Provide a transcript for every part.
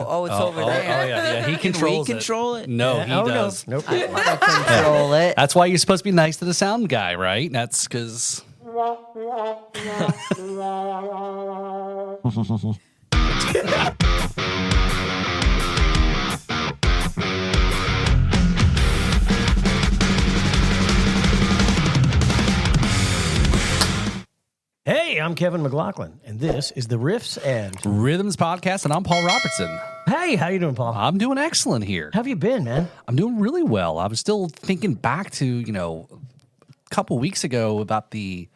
Oh, it's over there. Oh, yeah. He Can controls we control it? No, he does. Nope. I want to control it. That's why you're supposed to be nice to the sound guy, right? That's because... Hey, I'm Kevin McLaughlin, and this is the Riffs and Rhythms Podcast, and I'm Paul Robertson. Hey, how you doing, Paul? I'm doing excellent here. How have you been, man? I'm doing really well. I was still thinking back to, a couple weeks ago about the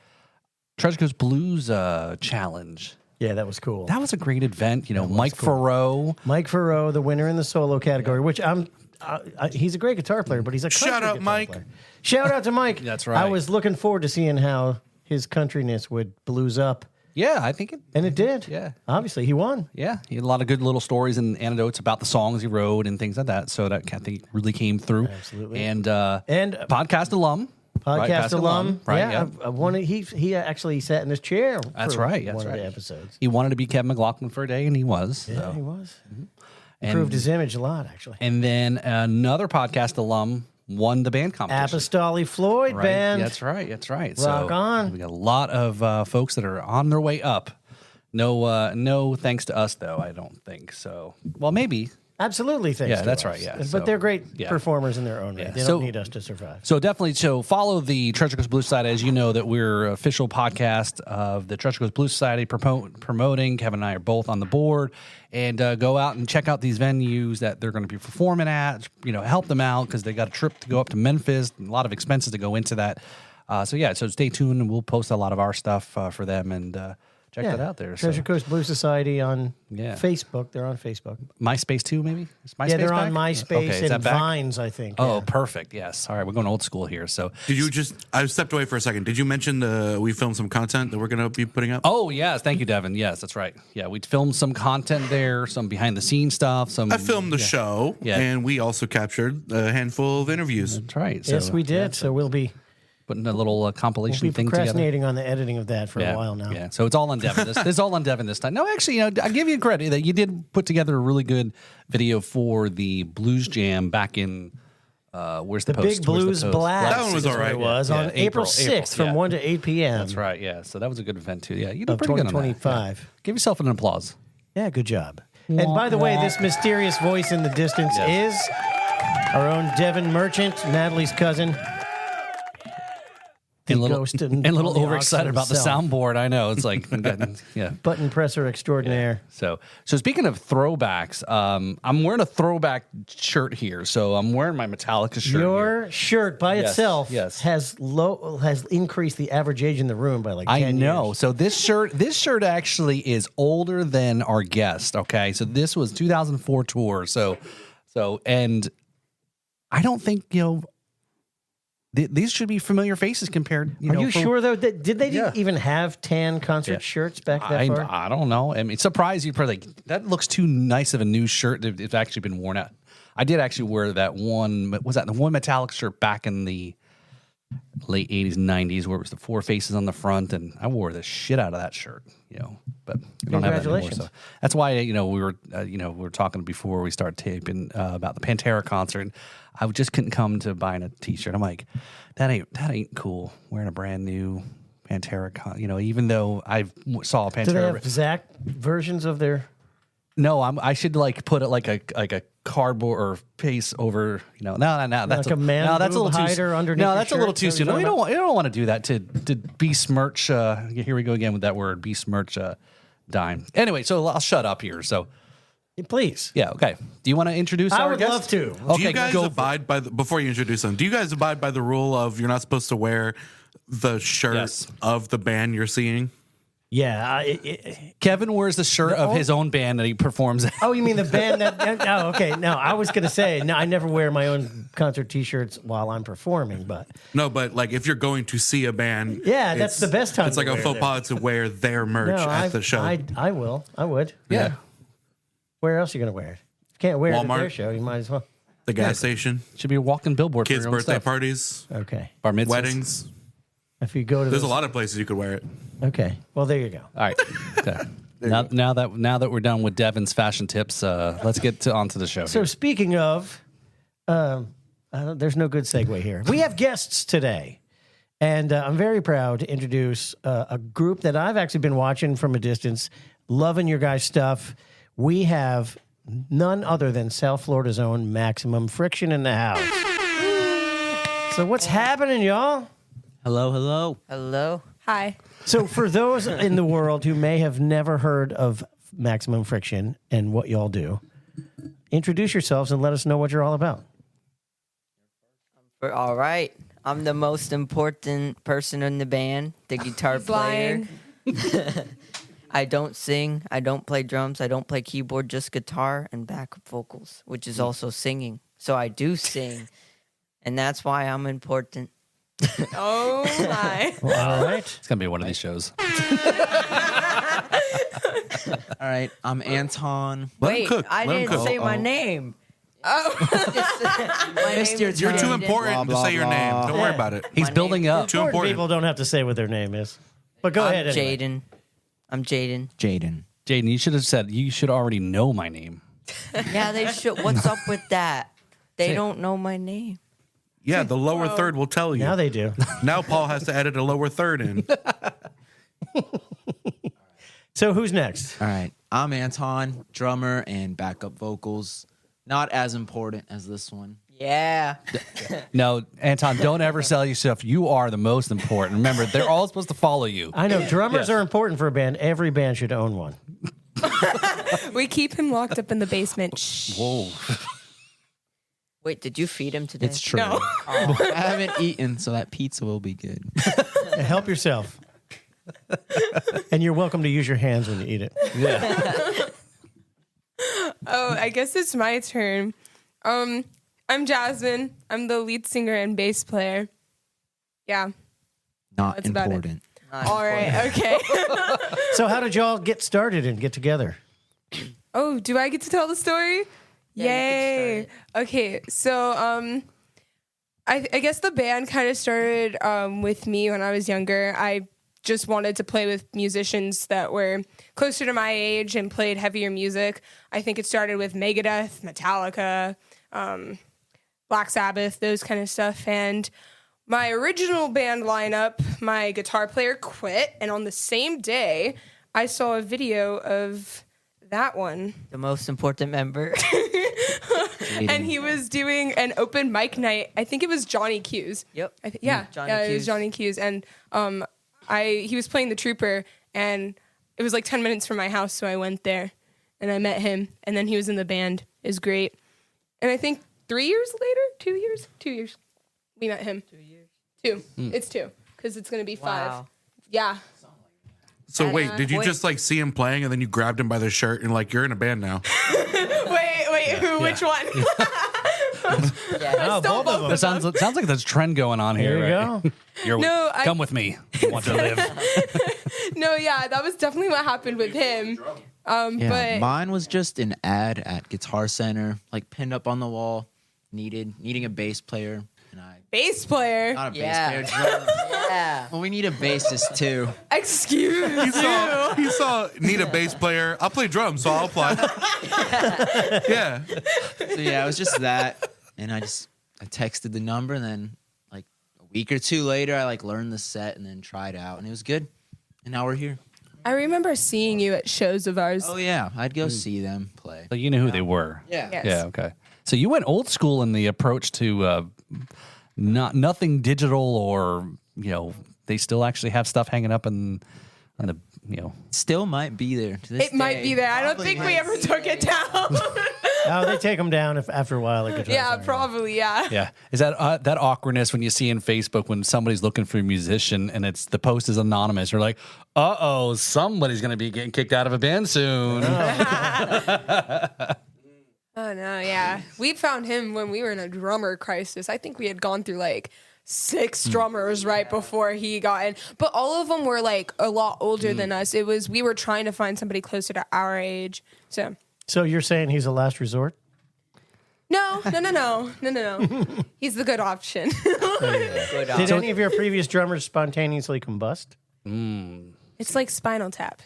Treasure Coast Blues challenge. Yeah, that was cool. That was a great event. Mike Farrow. Mike Farrow, the winner in the solo category, which he's a great guitar player, but he's a country Shout out, guitar Mike. player. Shout out to Mike. That's right. I was looking forward to seeing how his countryness would blues up, Yeah, I think it. and it did. Yeah. Obviously, he won. Yeah, he had a lot of good little stories and anecdotes about the songs he wrote and things like that. So that I think really came through. Absolutely. And And podcast alum. podcast Right, alum. Right, yeah. I wanted, he actually sat in his chair. That's for right. That's one right. of the episodes. He wanted to be Kevin McLaughlin for a day, and he was. Yeah, so. he was. And- Improved his image a lot, actually. And then another podcast alum won the band competition. Apostolic Floyd Right. Band. That's right. That's right. Rock on. We got a lot of folks that are on their way up. No thanks to us though. I don't think so. Well, maybe. Absolutely, thanks. Yeah, to that's us. right, yeah. But So, they're great yeah. performers in their own right. Yeah. They So- don't need us to survive. So definitely, follow the Treasure Coast Blues Society. As you know, that we're an official podcast of the Treasure Coast Blues Society promoting. Kevin and I are both on the board, and go out and check out these venues that they're going to be performing at. Help them out because they got a trip to go up to Memphis, and a lot of expenses to go into that. So stay tuned, and we'll post a lot of our stuff for them, and check that out there. Treasure So, Coast Blues Society on Yeah. Facebook. They're on Facebook. MySpace too, maybe. Is MySpace Yeah, they're back? on MySpace Okay, is that and back? Vines, I think. Oh, yeah. perfect. Yes. All right, we're going old school here. So Did you I stepped away for a second. Did you mention we filmed some content that we're going to be putting up? Oh, yes. Thank you, Devin. Yes, that's right. Yeah, we filmed some content there, some behind-the-scenes stuff. I filmed the show, Yeah. and we also captured a handful of interviews. That's right. So, Yes, we did. So we'll be putting a little compilation thing together. procrastinating on the editing of that for a while now. Yeah, so it's all on Devin. This is all on Devin this time. No, actually, I give you credit that you did put together a really good video for the Blues Jam back in, where's the, The post? Big Where's the Blues post? Blast. That one was is what all right, It was yeah. on Yeah, April 6th from yeah. 1 to 8 p.m. That's right, yeah. So that was a good event, too. Yeah, you did Of pretty good on that. 2025. Yeah. Give yourself an applause. Yeah, good job. And by the way, this mysterious voice in the distance Yes. is our own Devin Merchant, Natalie's cousin. The And a little, ghost and a little on the overexcited aux about the himself. soundboard. I know. It's like, yeah. Button presser extraordinaire. So speaking of throwbacks, I'm wearing a throwback shirt here. So I'm wearing my Metallica shirt. Your shirt by Yes, itself yes. has increased the average age in the room by like 10 I know. years. So this shirt actually is older than our guest. Okay, so this was 2004 tour. So, and I don't think these should be familiar faces compared. Are you sure though? Did they Yeah. even have tan concert shirts back that far? I don't know. I mean, surprised you probably that looks too nice of a new shirt. It's actually been worn out. I did actually wear that one. Was that the one metallic shirt back in the late 80s, 90s, where it was the four faces on the front, and I wore the shit out of that shirt. But we don't have that anymore. Congratulations. So that's why we were talking before we started taping about the Pantera concert. I just couldn't come to buying a T-shirt. I'm like, that ain't cool. Wearing a brand new Pantera, even though I saw a Pantera. Do they have Zach versions of their? No, I should put it like a cardboard or paste over. No, that's Like a man no, that's a boob little too hider underneath No, your that's a little shirt? too Is that soon. what No, you're you don't want to do that to besmirch. Here we go again with that word, besmirch dime. Anyway, so I'll shut up here. So Please. yeah, okay. Do you want to introduce I our would guest? love to. Okay, Do you guys go abide by before you introduce them? Do you guys abide by the rule of you're not supposed to wear the shirt Yes. of the band you're seeing? Yeah. Kevin wears the shirt of his own band that he performs at. Oh, you mean the band that? Oh, okay. No, I was gonna say no. I never wear my own concert T-shirts while I'm performing, but No, but like if you're going to see a band, Yeah, that's the best time It's to like a wear faux them. pas to wear their merch no, at the show. I will. I would. Yeah. Where else are you gonna wear it? If you can't wear it at Walmart. their show, you might as well. the gas station, Should be a walking billboard kids' for your own birthday stuff. parties, Okay. Bar mitzvahs. weddings. If you go to There's those- a lot of places you could wear it. Okay. Well, there you go. All right. Okay. Now that we're done with Devin's fashion tips, let's get onto the show. So here. speaking of, there's no good segue here. We have guests today, and I'm very proud to introduce a group that I've actually been watching from a distance, loving your guys' stuff. We have none other than South Florida's own Maximum Friction in the house. So what's happening, y'all? Hello. Hello. Hi. So for those in the world who may have never heard of Maximum Friction and what y'all do, introduce yourselves and let us know what you're all about. All right. I'm the most important person in the band, the guitar player. Lying. I don't sing. I don't play drums. I don't play keyboard, just guitar and backup vocals, which is also singing. So I do sing, and that's why I'm important. Oh my. All right. It's gonna be one of these shows. All right, I'm Anton. Let him Wait, cook. I Let him didn't cook. say my name. Oh. My Missed name your is You're too Blah, important to blah, say your blah. name. Don't worry about it. He's My building name- up. Too Important important. people don't have to say what their name is. But go ahead. I'm Anyway. Jaden. I'm Jaden. Jaden. Jaden, you should have said you should already know my name. Yeah, they should. What's up with that? They Say it. don't know my name. Yeah, the lower third will tell you. Now they do. Now Paul has to edit a lower third in. So who's next? All right, I'm Anton, drummer and backup vocals. Not as important as this one. Yeah. No, Anton, don't ever sell yourself. You are the most important. Remember, they're all supposed to follow you. I know drummers Yes. are important for a band. Every band should own one. We keep him locked up in the basement. Shh. Whoa. Wait, did you feed him today? It's true. No. I haven't eaten, so that pizza will be good. Help yourself. And you're welcome to use your hands when you eat it. Yeah. Oh, I guess it's my turn. I'm Jasmine. I'm the lead singer and bass player. Yeah. Not That's about it. important. Not All important. right. Okay. So how did y'all get started and get together? Oh, do I get to tell the story? Yeah, you Yay. can start Okay. So, I guess the band kind of started with me when I was younger. I just wanted to play with musicians that were closer to my age and played heavier music. I think it started with Megadeth, Metallica, Black Sabbath, those kind of stuff. And my original band lineup, my guitar player quit. And on the same day, I saw a video of that one. The most important member. And he was doing an open mic night. I think it was Johnny Q's. Yep. Yeah, Johnny yeah, it Q's. was Johnny Q's, and he was playing the Trooper, and it was like 10 minutes from my house, so I went there, and I met him, and then he was in the band. It was great, and I think 3 years later, 2 years, we met him. 2 years. It's 2 because it's gonna be 5. Wow. Yeah. So wait, did you Wait. just like see him playing and then you grabbed him by the shirt and like you're in a band now? Wait, who? Which one? Yeah. Oh, Stole both of them. It sounds like there's a trend going on here. There you right? go. You're No, come with me. You want to live. No, yeah, that was definitely what happened with him. Yeah, But mine was just an ad at Guitar Center, like pinned up on the wall, needing a bass player, and I bass player. not a Yeah. bass player. Drummer. Yeah. Well, we need a bassist too. Excuse He saw need a bass player. I'll play drums, so I'll apply. Yeah. So yeah, it was just that, and I texted the number, and then like a week or two later, I like learned the set and then tried out, and it was good, and now we're here. I remember seeing you at shows of ours. Oh yeah, I'd go see them play. So you knew who they were. Yeah. Yes. Yeah. Okay. So you went old school in the approach to nothing digital, or they still actually have stuff hanging up in the Still might be there. To this It might day. be there. I don't Probably think we might ever be took there. it down. Oh, they take them down after a while. Like Guitar Yeah, Center. probably. Yeah. Yeah, is that awkwardness when you see in Facebook when somebody's looking for a musician and it's the post is anonymous? You're like, somebody's gonna be getting kicked out of a band soon. Oh no, yeah. We found him when we were in a drummer crisis. I think we had gone through like 6 drummers right before he got in, but all of them were like a lot older than us. We were trying to find somebody closer to our age. So So you're saying he's a last resort? no. He's the good option. Good Did any of your previous drummers spontaneously combust? It's like Spinal Tap.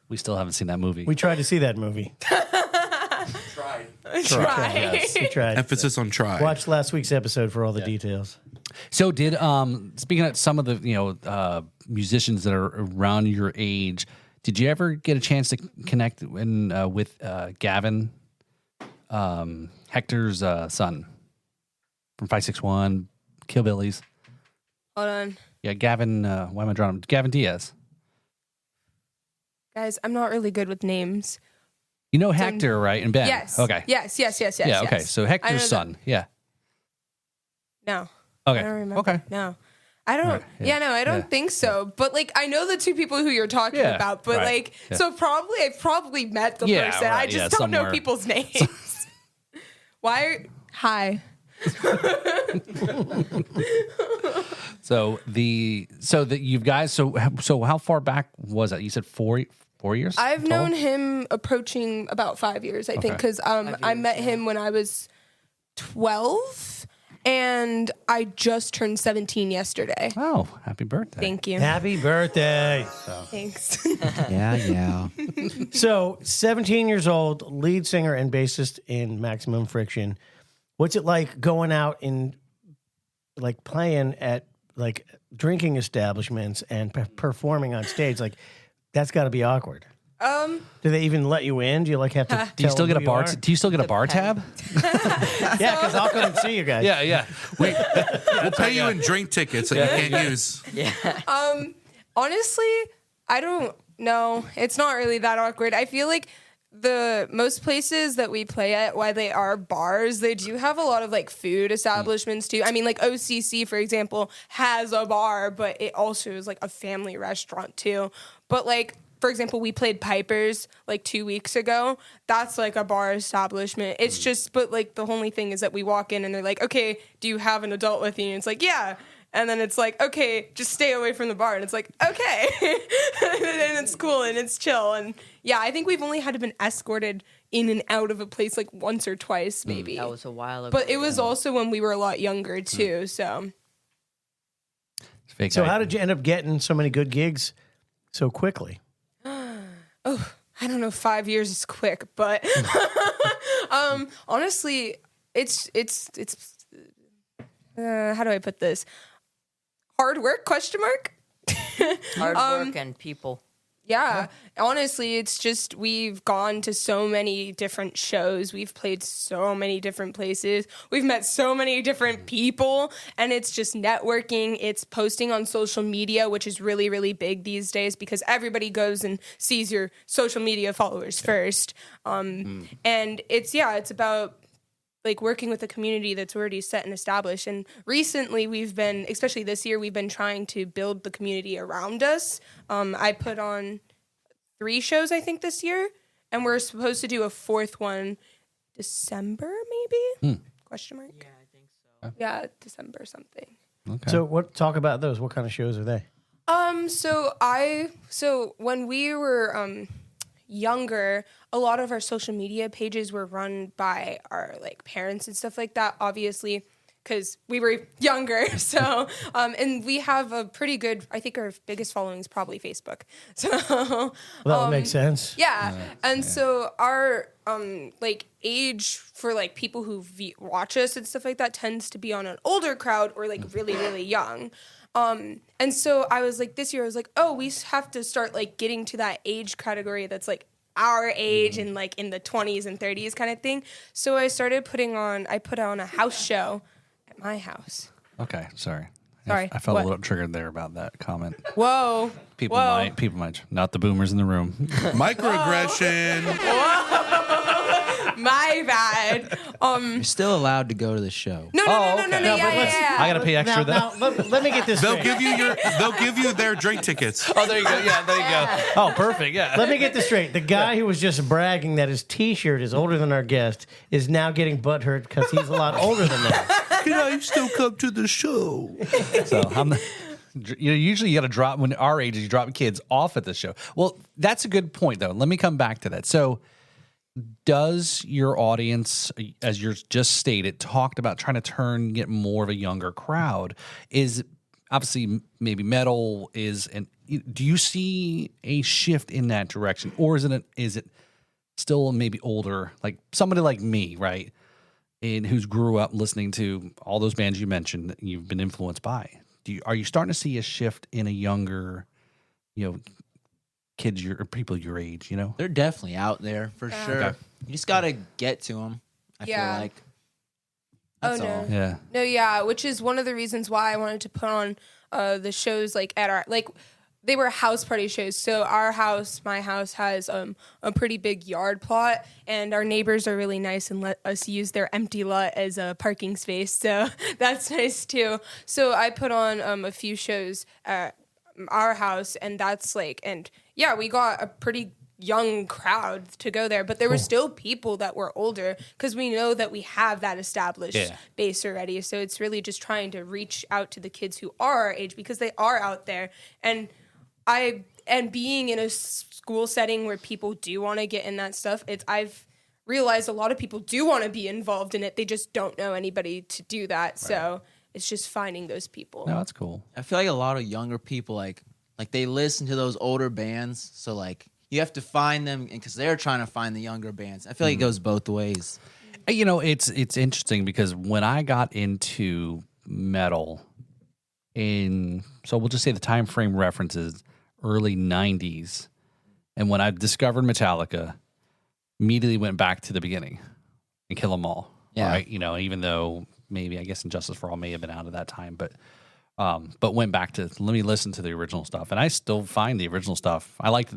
We still haven't seen that movie. We tried to see that movie. Try. Yes, we tried. Emphasis on try. Watch last week's episode for all the details. So did speaking of some of the musicians that are around your age, did you ever get a chance to connect with Gavin, Hector's son from 561 Killbillies? Hold on. Yeah, Gavin. Why am I drawing him? Gavin Diaz. Guys, I'm not really good with names. You know Hector, right? And Ben. Yes. Okay. Yes. Yeah. Okay. So I know Hector's son. Yeah. No. Okay. I don't remember. Okay. No. I don't. Right, yeah, No, I don't yeah. think so. But like, I know the two people who you're talking Yeah, about. But right, like, yeah. so I've probably met the Yeah, person. I right, just yeah, don't know somewhere. people's names. Hi. So you guys. So how far back was that? You said 4 years. I've total? known him approaching about 5 years, I think, because I met him when I was 12, and I just turned 17 yesterday. Oh, happy birthday! Thank you. Happy birthday. Thanks. Yeah. So, 17 years old, lead singer and bassist in Maximum Friction. What's it like going out and like playing at like drinking establishments and performing on stage? Like, that's got to be awkward. Do they even let you in? Do you like have to? Do you still get a who bar? are? Do you still get a bar tab? Yeah, because I'll come and see you guys. Yeah. We'll pay you in drink tickets that you can't use. Honestly, I don't know. It's not really that awkward. I feel like the most places that we play at, while they are bars, they do have a lot of like food establishments too. I mean, like OCC, for example, has a bar, but it also is like a family restaurant too. But like, for example, we played Piper's like 2 weeks ago. That's like a bar establishment. It's just, but like the only thing is that we walk in and they're like, okay, do you have an adult with you? And it's like, yeah. And then it's like, okay, just stay away from the bar. And it's like, okay. And it's cool and it's chill. And yeah, I think we've only had been escorted in and out of a place like once or twice, maybe. That was a while ago. But it was also when we were a lot younger too. So Fake So, ID. how did you end up getting so many good gigs so quickly? I don't know, 5 years is quick, but honestly, it's how do I put this? Hard work? ? Hard work and people. Yeah, honestly, it's just we've gone to so many different shows. We've played so many different places. We've met so many different people, and it's just networking. It's posting on social media, which is really, really big these days because everybody goes and sees your social media followers first. And it's about like working with a community that's already set and established. And recently especially this year, we've been trying to build the community around us. I put on 3 shows, I think, this year, and we're supposed to do a 4th one December, maybe? ? Yeah, I think so. Yeah, December something. Okay. So, talk about those. What kind of shows are they? So when we were younger, a lot of our social media pages were run by our like parents and stuff like that, obviously, because we were younger. So and we have a pretty good, I think our biggest following is probably Facebook. So Well, that would make sense. yeah. And so our like age for like people who watch us and stuff like that tends to be on an older crowd or like really, really young. And so I was like, this year I was like, oh, we have to start like getting to that age category that's like our age and like in the 20s and 30s kind of thing. So I put on a house show at my house. Okay, sorry. Sorry, I felt what? a little triggered there about that comment. Whoa. People Whoa. might, not the boomers in the room. Microaggression. My bad. You're still allowed to go to the show. No, okay. yeah. I gotta pay extra. Now, let me get this They'll straight. give you their drink tickets. Oh, there you go. Yeah, there you go. Oh, perfect. Yeah. Let me get this straight. The guy who was just bragging that his T-shirt is older than our guest is now getting butthurt because he's a lot older than that. Can I still come to the show? So usually you got to drop when our age is you drop kids off at the show. Well, that's a good point though. Let me come back to that. So does your audience, as you're just stated, talked about trying to get more of a younger crowd? Is obviously maybe metal is do you see a shift in that direction, or is it still maybe older, like somebody like me, right, and who's grew up listening to all those bands you mentioned that you've been influenced by? Are you starting to see a shift in a younger, kids or people your age? They're definitely out there for sure. Okay. You just gotta get to them. I feel like. That's no. all. Yeah. No, yeah, which is one of the reasons why I wanted to put on the shows like at our they were house party shows. So my house has a pretty big yard plot, and our neighbors are really nice and let us use their empty lot as a parking space. So that's nice too. So I put on a few shows at our house, and that's we got a pretty young crowd to go there, but there were still people that were older because we know that we have that established base already. So it's really just trying to reach out to the kids who are our age, because they are out there. And being in a school setting where people do want to get in that stuff, I've realized a lot of people do want to be involved in it. They just don't know anybody to do that. Right. So it's just finding those people. No, that's cool. I feel like a lot of younger people like they listen to those older bands, so you have to find them because they're trying to find the younger bands. I feel like it goes both ways. It's interesting because when I got into metal so we'll just say the time frame references early 90s, and when I discovered Metallica, immediately went back to the beginning and Kill 'Em All. Yeah. Right? Even though maybe I guess Injustice for All may have been out at that time, but went back to let me listen to the original stuff, and I still find the original stuff. I like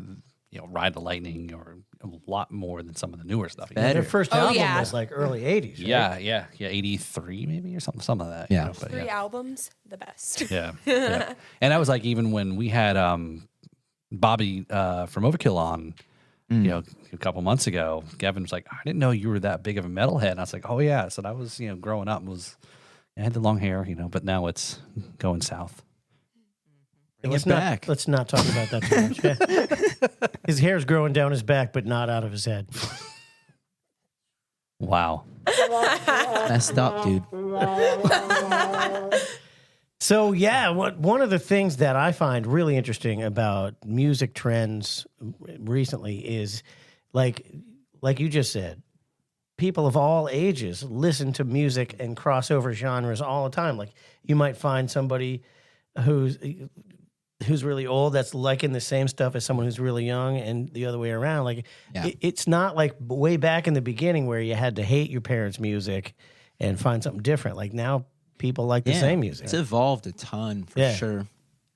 Ride the Lightning or a lot more than some of the newer stuff. Their first album was like early 80s, right? Yeah, 83 maybe or something like that. Yeah. But 3 albums, the best. Yeah. And that was like even when we had Bobby from Overkill on, a couple months ago, Gavin was like, I didn't know you were that big of a metalhead. And I was like, oh yeah. So I was, growing up I had the long hair, but now it's going south. Let's not talk about that too much. His hair's growing down his back, but not out of his head. Wow. Messed up, dude. So one of the things that I find really interesting about music trends recently is like you just said, people of all ages listen to music and cross over genres all the time. Like you might find somebody who's really old that's liking the same stuff as someone who's really young, and the other way around. It's not like way back in the beginning where you had to hate your parents' music and find something different. Like now people like the same music. It's evolved a ton for sure.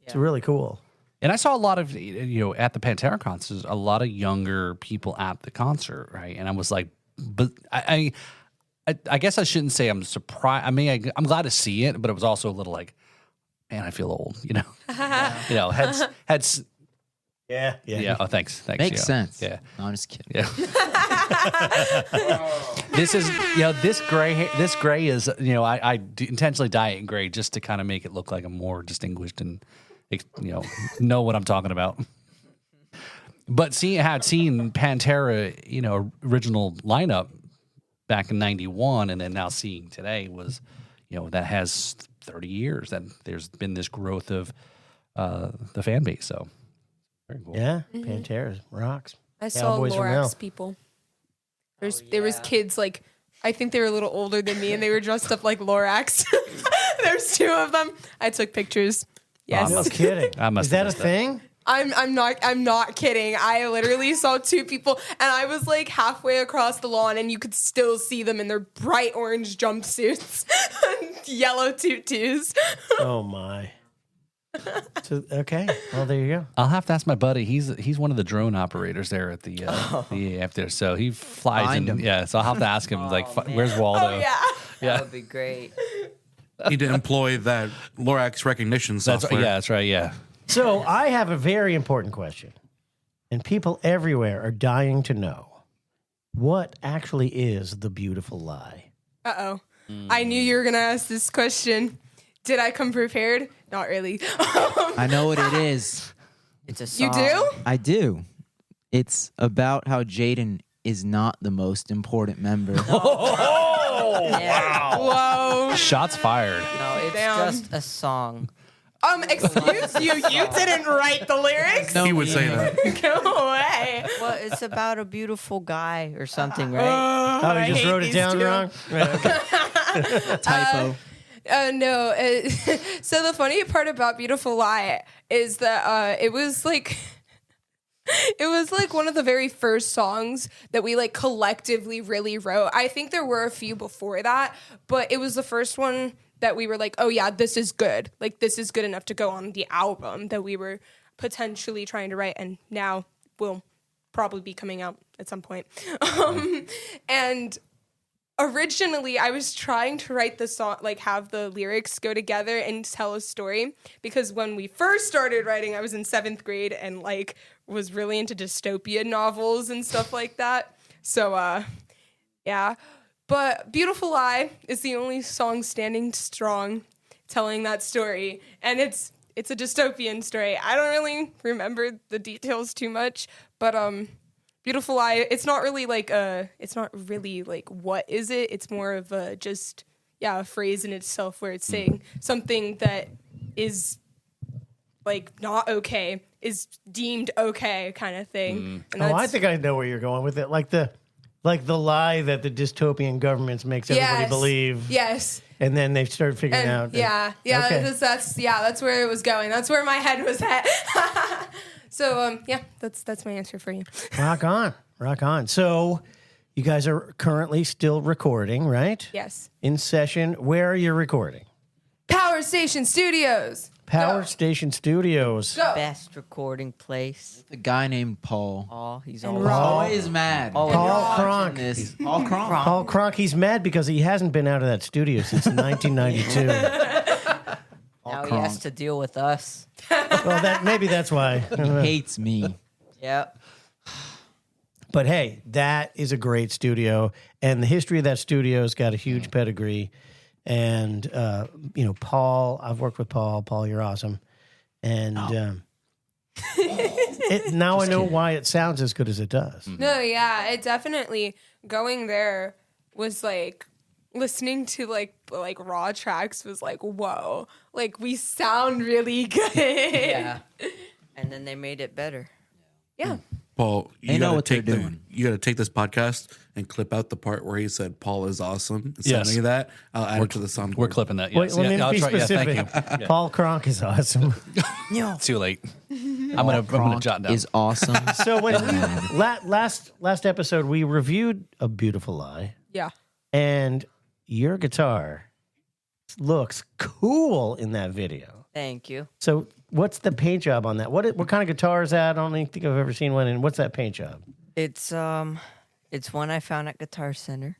It's really cool. And I saw a lot of, at the Pantera concerts, a lot of younger people at the concert, right? And I was like, but I guess I shouldn't say I'm surprised. I mean, I'm glad to see it, but it was also a little like, man, I feel old, heads. Yeah. Oh, thanks. Makes sense. Yeah. No, I'm just kidding. Yeah. This is, this gray is, I intentionally dye it in gray just to kind of make it look like I'm more distinguished and, know what I'm talking about. But had seen Pantera, original lineup back in 91, and then now seeing today was, that has 30 years that there's been this growth of the fan base. So very cool. Yeah, Pantera rocks. I saw Cowboys from Hell. Lorax people. There was kids I think they were a little older than me, and they were dressed up like Lorax. There's 2 of them. I took pictures. Yes. No kidding. Is that a thing? I'm not kidding. I literally saw 2 people, and I was halfway across the lawn, and you could still see them in their bright orange jumpsuits and yellow tutus. Oh my. So, okay. Well, there you go. I'll have to ask my buddy. He's one of the drone operators there at the EAF there. So he flies in. Yeah. So I'll have to ask him where's Waldo? Oh yeah. That would be great. Need to employ that Lorax recognition software. That's right. Yeah. So I have a very important question, and people everywhere are dying to know what actually is the beautiful lie. Uh-oh. I knew you were going to ask this question. Did I come prepared? Not really. I know what it is. It's a song. You do? I do. It's about how Jaden is not the most important member. Yeah. Whoa. Shots fired. No, it's Damn. just a song. Excuse you, you didn't write the lyrics? He would say that. Go away. Well, it's about a beautiful guy or something, right? Oh, you just wrote it down wrong? Right, okay. Typo. No. So the funny part about Beautiful Lie is that it was like one of the very first songs that we like collectively really wrote. I think there were a few before that, but it was the first one that we were like, oh yeah, this is good. Like this is good enough to go on the album that we were potentially trying to write, and now will probably be coming out at some point. And originally I was trying to write the song, like have the lyrics go together and tell a story, because when we first started writing, I was in 7th grade and like was really into dystopian novels and stuff like that. So, yeah. But Beautiful Lie is the only song standing strong telling that story. And it's a dystopian story. I don't really remember the details too much, but Beautiful Lie, it's not really like what is it? It's more of a just a phrase in itself where it's saying something that is like not okay is deemed okay kind of thing. And I think I know where you're going with it. Like the lie that the dystopian governments makes everybody believe. Yes. And then they start figuring out. Yeah. Okay. That's where it was going. That's where my head was at. So that's my answer for you. Rock on. So you guys are currently still recording, right? Yes. In session. Where are you recording? Power Station Studios. Power Go. Station Studios. Go. Best recording place. The guy named Paul. Oh, he's And always Rob. Always mad. Paul Kronk. Paul Kronk. Paul Kronk, he's mad because he hasn't been out of that studio since 1992. now he has to deal with us. Well, maybe that's why. He hates me. Yep. But hey, that is a great studio, and the history of that studio's got a huge pedigree. And Paul, I've worked with Paul. Paul, you're awesome. And now I know why it sounds as good as it does. No, yeah, it definitely going there was like listening to like raw tracks was like, whoa, like we sound really good. Yeah. And then they made it better. Yeah. Paul, They know what they're doing. You got to take this podcast and clip out the part where he said Paul is awesome. Instead Yes. of any of that, I'll add it to the soundboard. We're clipping that. Wait, Yes. let me I'll be try- specific. thank you. Paul Kronk is awesome. Too late. I'm gonna jot down. Is awesome. So when we last episode we reviewed A Beautiful Lie, Yeah. and your guitar looks cool in that video. Thank you. So what's the paint job on that? What kind of guitar is that? I don't even think I've ever seen one. And what's that paint job? It's one I found at Guitar Center.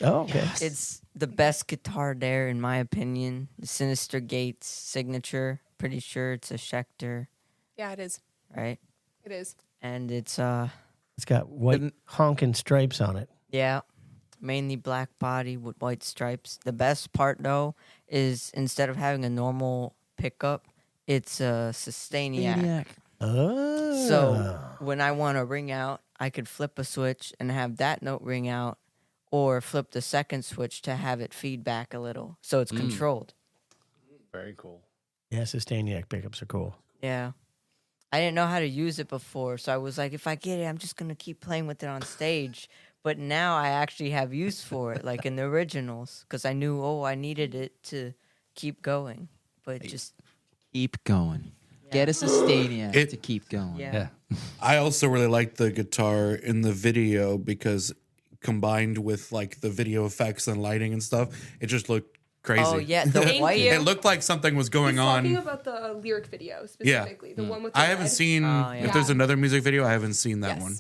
Oh, okay. It's the best guitar there, in my opinion. The Sinister Gates signature. Pretty sure it's a Schecter, Yeah, it is. right? It is. And it's It's got white honking stripes on it. yeah, mainly black body with white stripes. The best part though is instead of having a normal pickup, it's a Sustainiac. Oh. So when I want to ring out, I could flip a switch and have that note ring out, or flip the second switch to have it feed back a little, so it's controlled. Very cool. Yeah, Sustainiac pickups are cool. Yeah. I didn't know how to use it before, so I was like, if I get it, I'm just going to keep playing with it on stage. But now I actually have use for it, like in the originals, because I knew, I needed it to keep going. But just, Keep going. Get us a stadium to keep going. yeah. I also really like the guitar in the video because combined with like the video effects and lighting and stuff, it just looked crazy. Oh, yeah, the Thank white. you. It looked like something was going Talking on. about the lyric video Yeah. specifically, the one with the I haven't red. seen yeah. if there's another music video. I haven't seen that Yes. one.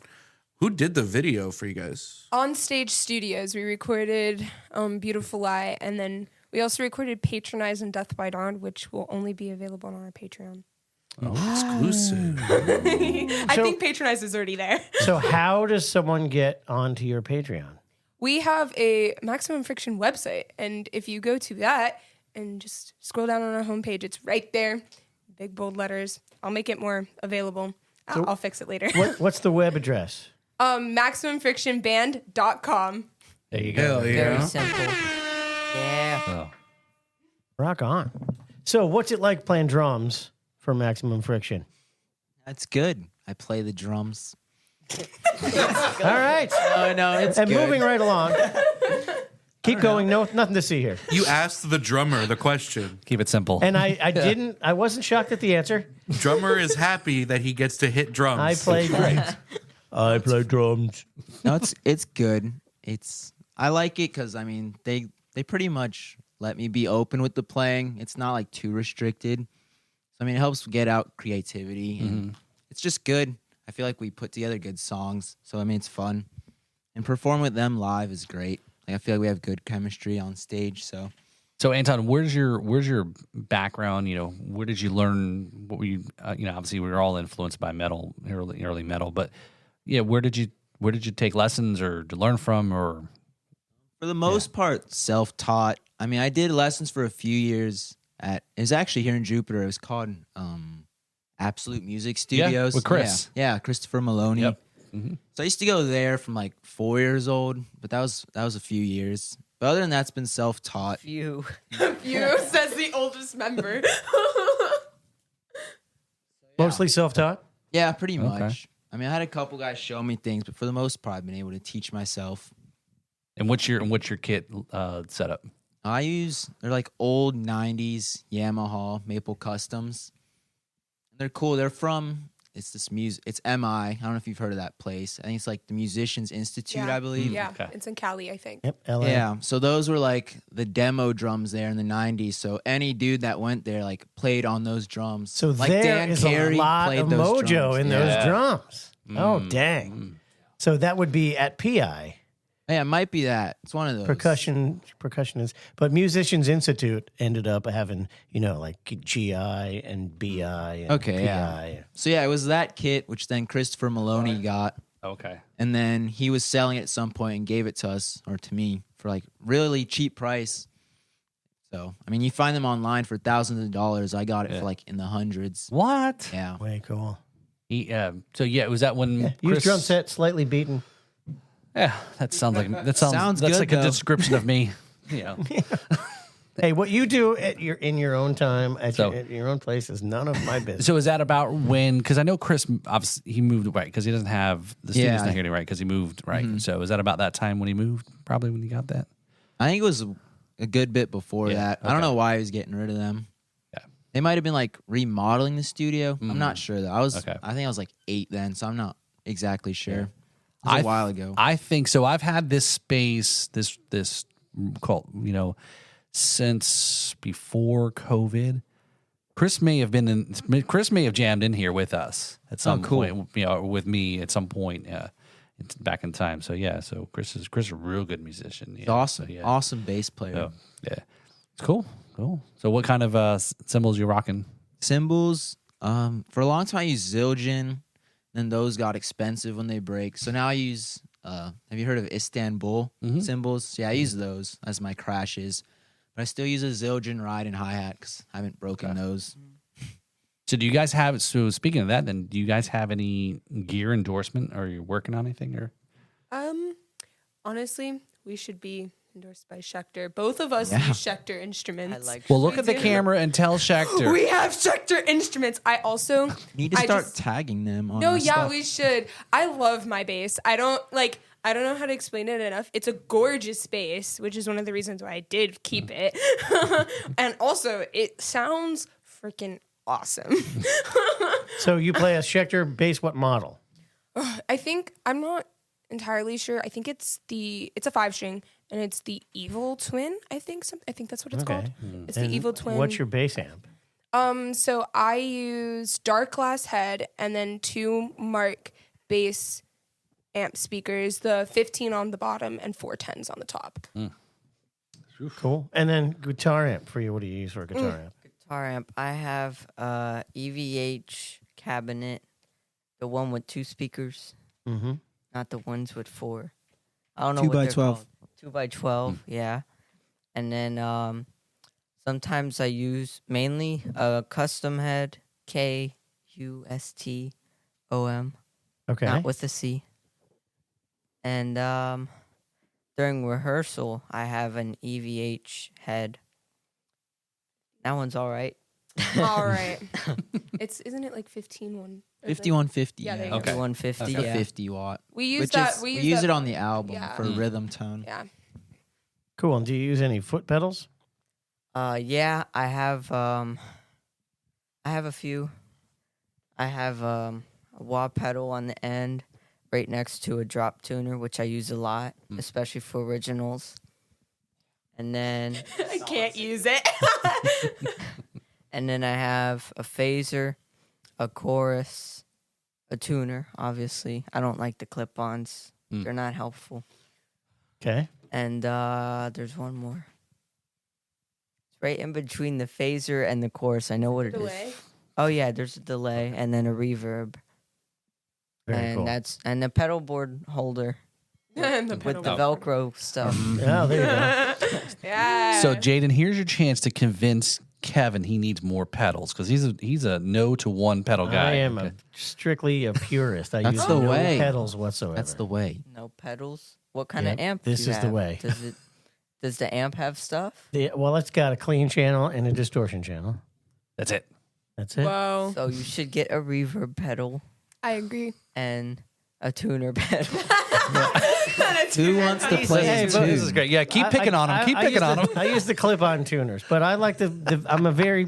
Who did the video for you guys? On Stage Studios. We recorded Beautiful Lie, and then we also recorded Patronize and Death by Dawn, which will only be available on our Patreon. Exclusive. I think Patronize is already there. So how does someone get onto your Patreon? We have a Maximum Friction website, and if you go to that and just scroll down on our homepage, it's right there, big bold letters. I'll make it more available. I'll fix it later. What's the web address? MaximumFrictionBand.com. There you go. Hell Very yeah. simple. Yeah. Oh. Rock on. So, what's it like playing drums for Maximum Friction? That's good. I play the drums. All right. Oh no, it's And good. moving right along. Keep going. No, nothing to see here. You asked the drummer the question. Keep it simple. And I wasn't shocked at the answer. Drummer is happy that he gets to hit drums. I play great. I play drums. No, it's good. I like it because I mean they pretty much let me be open with the playing. It's not like too restricted. So I mean it helps get out creativity and it's just good. I feel like we put together good songs. So I mean it's fun. And perform with them live is great. Like I feel like we have good chemistry on stage. So Anton, where's your background? You know, where did you learn? What were you? You know, obviously we were all influenced by metal, early metal, but yeah, where did you take lessons or to learn from? Or for the most part, self-taught. I mean, I did lessons for a few years it was actually here in Jupiter. It was called Absolute Music Studios with Chris. Yeah, Christopher Maloney. Yep. So I used to go there from like 4 years old, but that was a few years. But other than that, it's been self-taught. You. You says the oldest member. Mostly self-taught. Yeah, pretty much. I mean, I had a couple guys show me things, but for the most part, I've been able to teach myself. And what's your kit setup? They're like old 90s Yamaha Maple Customs. They're cool. They're from, it's MI. I don't know if you've heard of that place. I think it's like the Musicians Institute, I believe. Yeah, Okay. it's in Cali, I think. Yep. LA. Yeah, so those were like the demo drums there in the 90s. So any dude that went there like played on those drums. So like there Dan is Carey a lot played of those mojo drums. in Yeah. those drums. Oh, dang. So that would be at PI. Yeah, it might be that. It's one of those. Percussionist. But Musicians Institute ended up having, like GI and BI and Okay, PI. yeah. So yeah, it was that kit, which then Christopher Maloney got. Okay. And then he was selling it at some point and gave it to us, or to me, for like really cheap price. So, I mean, you find them online for thousands of dollars. I got it for like in the hundreds. What? Yeah. Way cool. Was that when Used drum set, slightly beaten. Yeah, that sounds Sounds that's good, like a though. description of me. Yeah. Hey, what you do in your own time at So- your own place is none of my business. So is that about when? Because I know Chris, obviously, he moved right because he doesn't have the studio's Yeah. not here anymore, right? Because he moved right. So is that about that time when he moved? Probably when he got that. I think it was a good bit before Yeah, that. I don't okay. know why he was getting rid of them. Yeah. They might have been like remodeling the studio. I'm not sure though. Okay. I think I was like 8 then, so I'm not exactly sure. It was a while ago. I think so. I've had this space, this called, since before COVID. Chris may have jammed in here with us at some point, with me at some point back in time. So yeah, so Chris is a real good musician. Yeah. It's awesome. So, yeah. Awesome bass player. So, yeah. It's cool. So what kind of cymbals you rocking? Cymbals. For a long time I used Zildjian. Then those got expensive when they break. So now I use, have you heard of Istanbul cymbals? Yeah, I use those as my crashes. But I still use a Zildjian ride and hi-hat because I haven't broken those. So do you guys have, so speaking of that, then do you guys have any gear endorsement or are you working on anything or? Honestly, we should be endorsed by Schecter. Both of us use Schecter instruments. I like. Well, look at the camera and tell Schecter. We have Schecter instruments. I also Need to start tagging them on No, our yeah, stuff. we should. I love my bass. I don't know how to explain it enough. It's a gorgeous bass, which is one of the reasons why I did keep it. And also, it sounds freaking awesome. So you play a Schecter bass, what model? I think I'm not entirely sure. I think it's a 5-string and it's the Evil Twin. I think that's what it's called. It's And the Evil Twin. What's your bass amp? So I use dark glass head and then 2 Mark bass amp speakers, the 15 on the bottom and 4 10s on the top. Cool. And then guitar amp for you. What do you use for a guitar amp? Guitar amp. I have EVH cabinet, the one with 2 speakers, not the ones with 4. I don't know 2 what by they're 12. called. 2 by 12, yeah. And then sometimes I use mainly a custom head, KUSTOM, Okay. not with a C. And during rehearsal, I have an EVH head. That one's all right. All right. Isn't it like 15 5150. Yeah, there you Okay. go. 150. That's the Yeah. 50 watt. We use Which that. is, We use that it on for- the album yeah. for rhythm tone. Yeah. Cool. And do you use any foot pedals? Yeah, I have a few. I have a wah pedal on the end right next to a drop tuner, which I use a lot, especially for originals. And then I can't use it. and then I have a phaser, a chorus, a tuner, obviously. I don't like the clip-ons. They're not helpful. Okay. And there's one more. It's right in between the phaser and the chorus. I know what it is. Delay. Oh yeah, there's a delay and then a reverb. Very And cool. that's and the pedal board holder And the with pedal. the Velcro stuff. Yeah, there you go. Yeah. So Jaden, here's your chance to convince Kevin he needs more pedals because he's a no to one pedal guy. I am strictly a purist. I That's use the no way. pedals whatsoever. That's the way. No pedals. What kind Yep, of amp? this do you is the have? way. Does the amp have stuff? Well, it's got a clean channel and a distortion channel. That's it. That's it. Whoa. So you should get a reverb pedal I agree. and a tuner pedal. Who wants to play Hey, his but- This is great. Yeah, keep picking on him. Keep picking on him. I use the clip-on tuners, but I like I'm a very.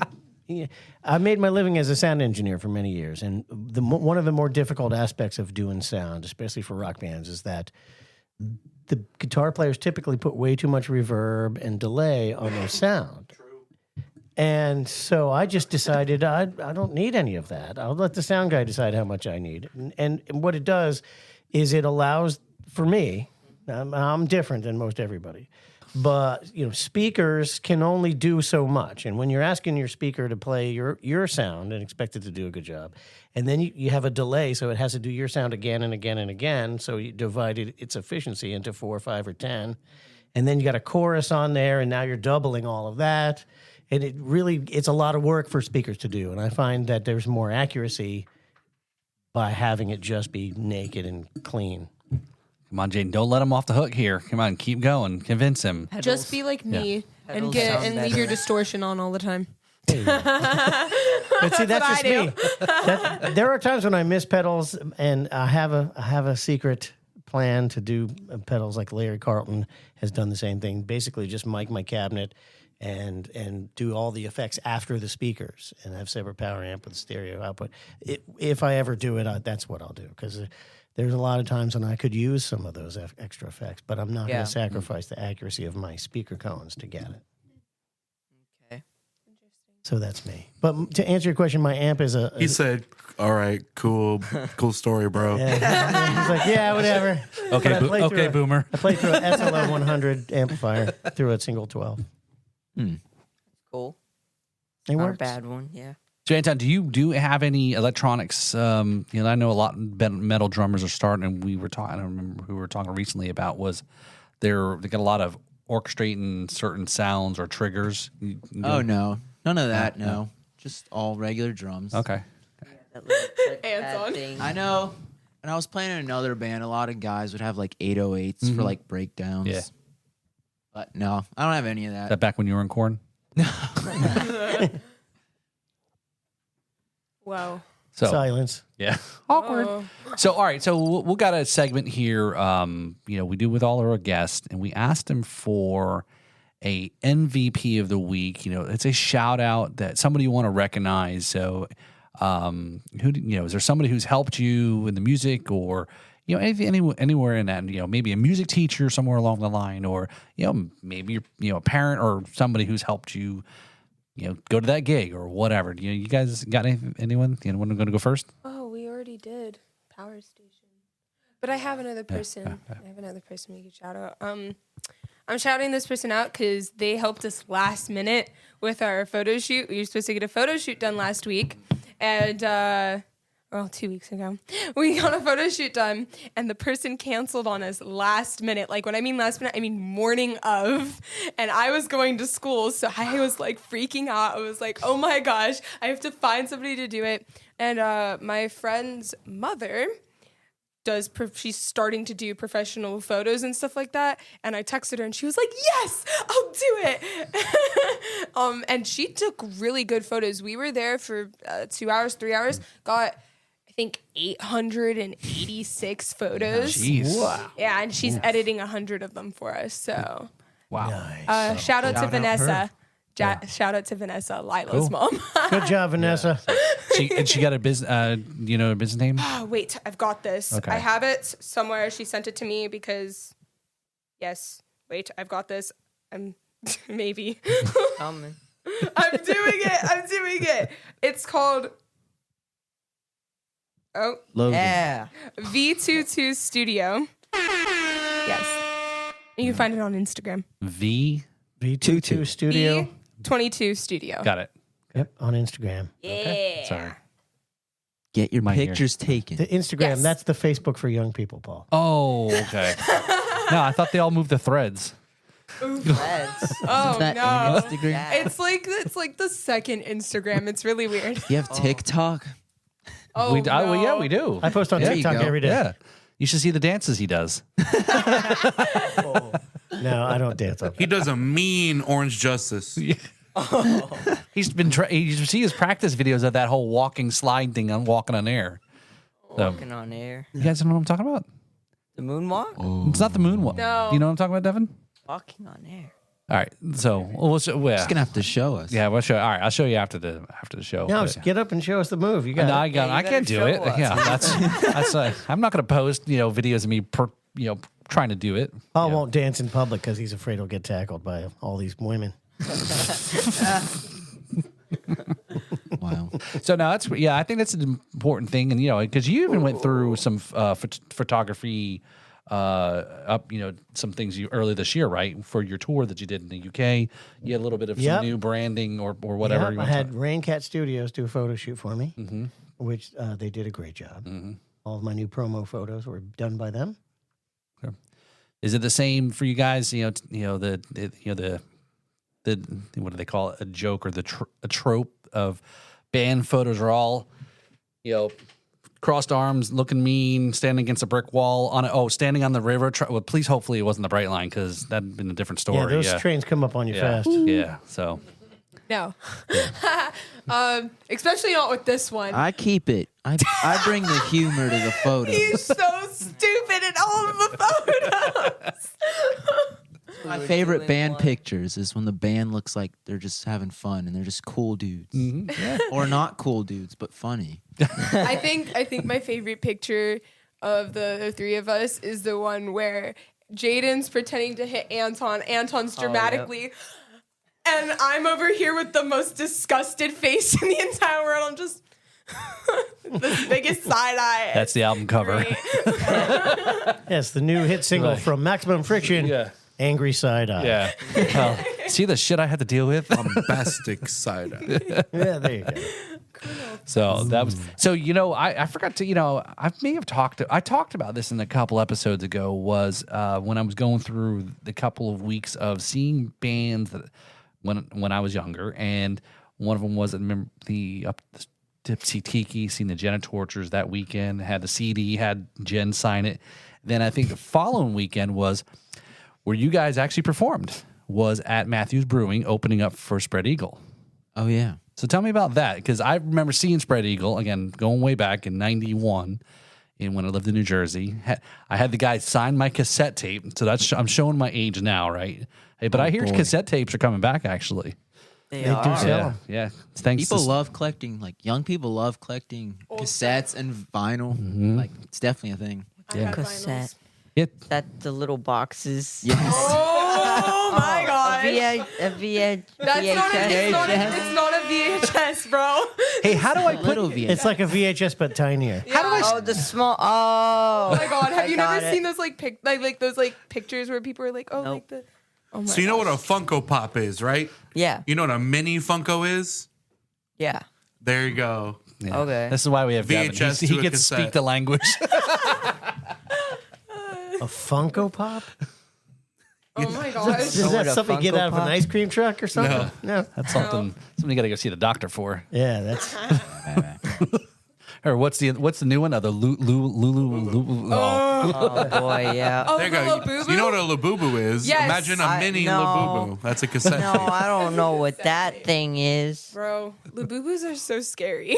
I made my living as a sound engineer for many years, and one of the more difficult aspects of doing sound, especially for rock bands, is that the guitar players typically put way too much reverb and delay on their sound. And so I just decided I don't need any of that. I'll let the sound guy decide how much I need. And what it does is it allows, for me, I'm different than most everybody, but speakers can only do so much. And when you're asking your speaker to play your sound and expect it to do a good job, and then you have a delay, so it has to do your sound again and again and again, so you divided its efficiency into 4, 5, or 10. And then you got a chorus on there, and now you're doubling all of that. And it's a lot of work for speakers to do. And I find that there's more accuracy by having it just be naked and clean. Come on, Jaden. Don't let him off the hook here. Come on, keep going. Convince him. Just be like me and Pedals sound leave better. your distortion on all the time. But see, that's what just I me. There are times when I miss pedals, and I have a secret plan to do pedals. Like Larry Carlton has done the same thing. Basically, just mic my cabinet and do all the effects after the speakers, and have separate power amp with stereo output. If I ever do it, that's what I'll do, because there's a lot of times when I could use some of those extra effects, but I'm not going Yeah. to sacrifice the accuracy of my speaker cones to get it. Okay. So that's me. But to answer your question, my amp is a. He said, "All right, cool story, bro." Yeah. He's like, yeah, whatever. Okay, But I played through boomer. I played through a SLO 100 amplifier through a single 12. Cool. It Not a works. bad one. Yeah. So, Anton, do you have any electronics? I know a lot of metal drummers are starting, and we were talking. I remember who we were talking recently about was they got a lot of orchestrating certain sounds or triggers. Oh, no. None of that, no. Just all regular drums. Okay. That little click Hands pad on. thing. I know. And I was playing in another band. A lot of guys would have like 808s for like breakdowns. Yeah. But no, I don't have any of Is that. that back when you were in corn? Wow. So Silence. yeah. Oh. So all right, so we got a segment here. We do with all our guests, and we asked them for a MVP of the week. It's a shout out that somebody you want to recognize. So, is there somebody who's helped you in the music, or anywhere in that? Maybe a music teacher somewhere along the line, or maybe you're a parent or somebody who's helped you. Go to that gig or whatever. You guys got anyone? Anyone going to go first? Oh, we already did Power Station. But I have another person. I have another person we could shout out. I'm shouting this person out because they helped us last minute with our photo shoot. We were supposed to get a photo shoot done last week, and 2 weeks ago, we got a photo shoot done, and the person canceled on us last minute. Like, when I mean last minute, I mean morning of, and I was going to school, so I was like freaking out. I was like, oh my gosh, I have to find somebody to do it. And my friend's mother she's starting to do professional photos and stuff like that. And I texted her and she was like, yes, I'll do it. And she took really good photos. We were there for 2 hours, 3 hours, got, I think, 886 photos. Jeez. Wow. Yeah, and she's editing 100 of them for us. So Wow. Nice. shout out to out Vanessa. Shout out to Vanessa, Lila's mom. Good job, Vanessa. She got a business. You know her business name? Oh, wait, I've got this. Okay. I have it somewhere. She sent it to me because, yes, wait, I've got this. I'm maybe. Coming. I'm doing it. It's called Logan. Yeah. V22 Studio. Yes. You can find it on Instagram. V22 Studio. V22 Studio. Got it. Yep, on Instagram. Yeah. Sorry. Get your My ear. pictures taken. The Instagram, Yes. that's the Facebook for young people, Paul. Oh, okay. No, I thought they all moved to Threads. Threads. Oh That no. Instagram. Yeah. It's like the second Instagram. It's really weird. You have TikTok. Oh, we no. well, yeah, we do. I post on There you TikTok go. every day. Yeah. You should see the dances he does. No, I don't dance on He does a mean Orange Justice. He's been you should see his practice videos of that whole walking slide thing on walking on air. So, Walking on air. you guys know what I'm talking about? The moonwalk? It's not the moonwalk. No. Do you know what I'm talking about, Devin? Walking on air. All right. So we'll show, yeah. Just gonna have to show us. Yeah, we'll show. All right, I'll show you after the show. No, But- just get up and show us the move. You got No, it. I Yeah, you I can't better do it. show us. Yeah, that's I'm not going to post videos of me trying to do it. Paul won't dance in public because he's afraid he'll get tackled by all these women. Wow. So now that's I think that's an important thing, and because you even went through some photography up some things early this year, right, for your tour that you did in the UK. You had a little bit of Yep. some new branding or whatever. Yep, you I want to- had Raincat Studios do a photo shoot for me, which they did a great job. All of my new promo photos were done by them. Is it the same for you guys? The what do they call it? A joke or a trope of band photos are all crossed arms, looking mean, standing against a brick wall standing on the river. Well, please, hopefully it wasn't the Bright Line because that'd been a different story. Yeah, those trains come up on you fast. Yeah. So No. Especially not with this one. I keep it. I bring the humor to the photos. He's so stupid in all of the photos. My favorite band pictures is when the band looks like they're just having fun and they're just cool dudes, or not cool dudes but funny. I think my favorite picture of the three of us is the one where Jaden's pretending to hit Anton. Anton's dramatically, and I'm over here with the most disgusted face in the entire world. I'm just the biggest side eye. that's the album cover. Great. Yes, the new hit single from Maximum Friction, Yeah. Angry Side Eye. Yeah. Well, see the shit I had to deal with. Bombastic side eye. Yeah, there you go. So that was I forgot to I talked about this in a couple episodes ago was when I was going through the couple of weeks of seeing bands that when I was younger, and one of them was the Tipsy Tiki, seen the Jenna Tortures that weekend, had the CD, had Jen sign it. Then I think the following weekend was where you guys actually performed, was at Matthews Brewing opening up for Spread Eagle. Oh yeah. So tell me about that, because I remember seeing Spread Eagle, again, going way back in 91 when I lived in New Jersey. I had the guy sign my cassette tape, so I'm showing my age now, right? Hey, but I hear cassette tapes are coming back, actually. They They do are. sell. Yeah, yeah. Thanks People to love collecting, like young people love collecting cassettes and vinyl. Like it's definitely a thing. I have Cassette. vinyls. it. That the little boxes. Yes. Oh my gosh. It's not a VHS, bro. Hey, how do I put Little VHS. It's like a VHS but tinier. How do Oh, the small. Oh. Oh my god, have I you got never it. seen those like those pictures where people are like, oh, Nope. like the oh my So you know what a Funko Pop is, right? Yeah. You know what a mini Funko is? Yeah. There you go. Yeah. Okay. This is why we have Gavin. VHS He to a gets to speak cassette. the language. A Funko Pop? Oh my gosh. Is What, that a something you get Funko out of an Pop? ice cream truck or something? No. That's something you got to go see the doctor for. Yeah, that's All Or what's the new one? The Lulu. Oh boy, yeah. Oh, There you the go. Labubu? You know what a labubu is? Yes. Imagine a mini no. labubu. That's a cassette No, tape. I don't know what that thing is. Bro, Labubus are so scary.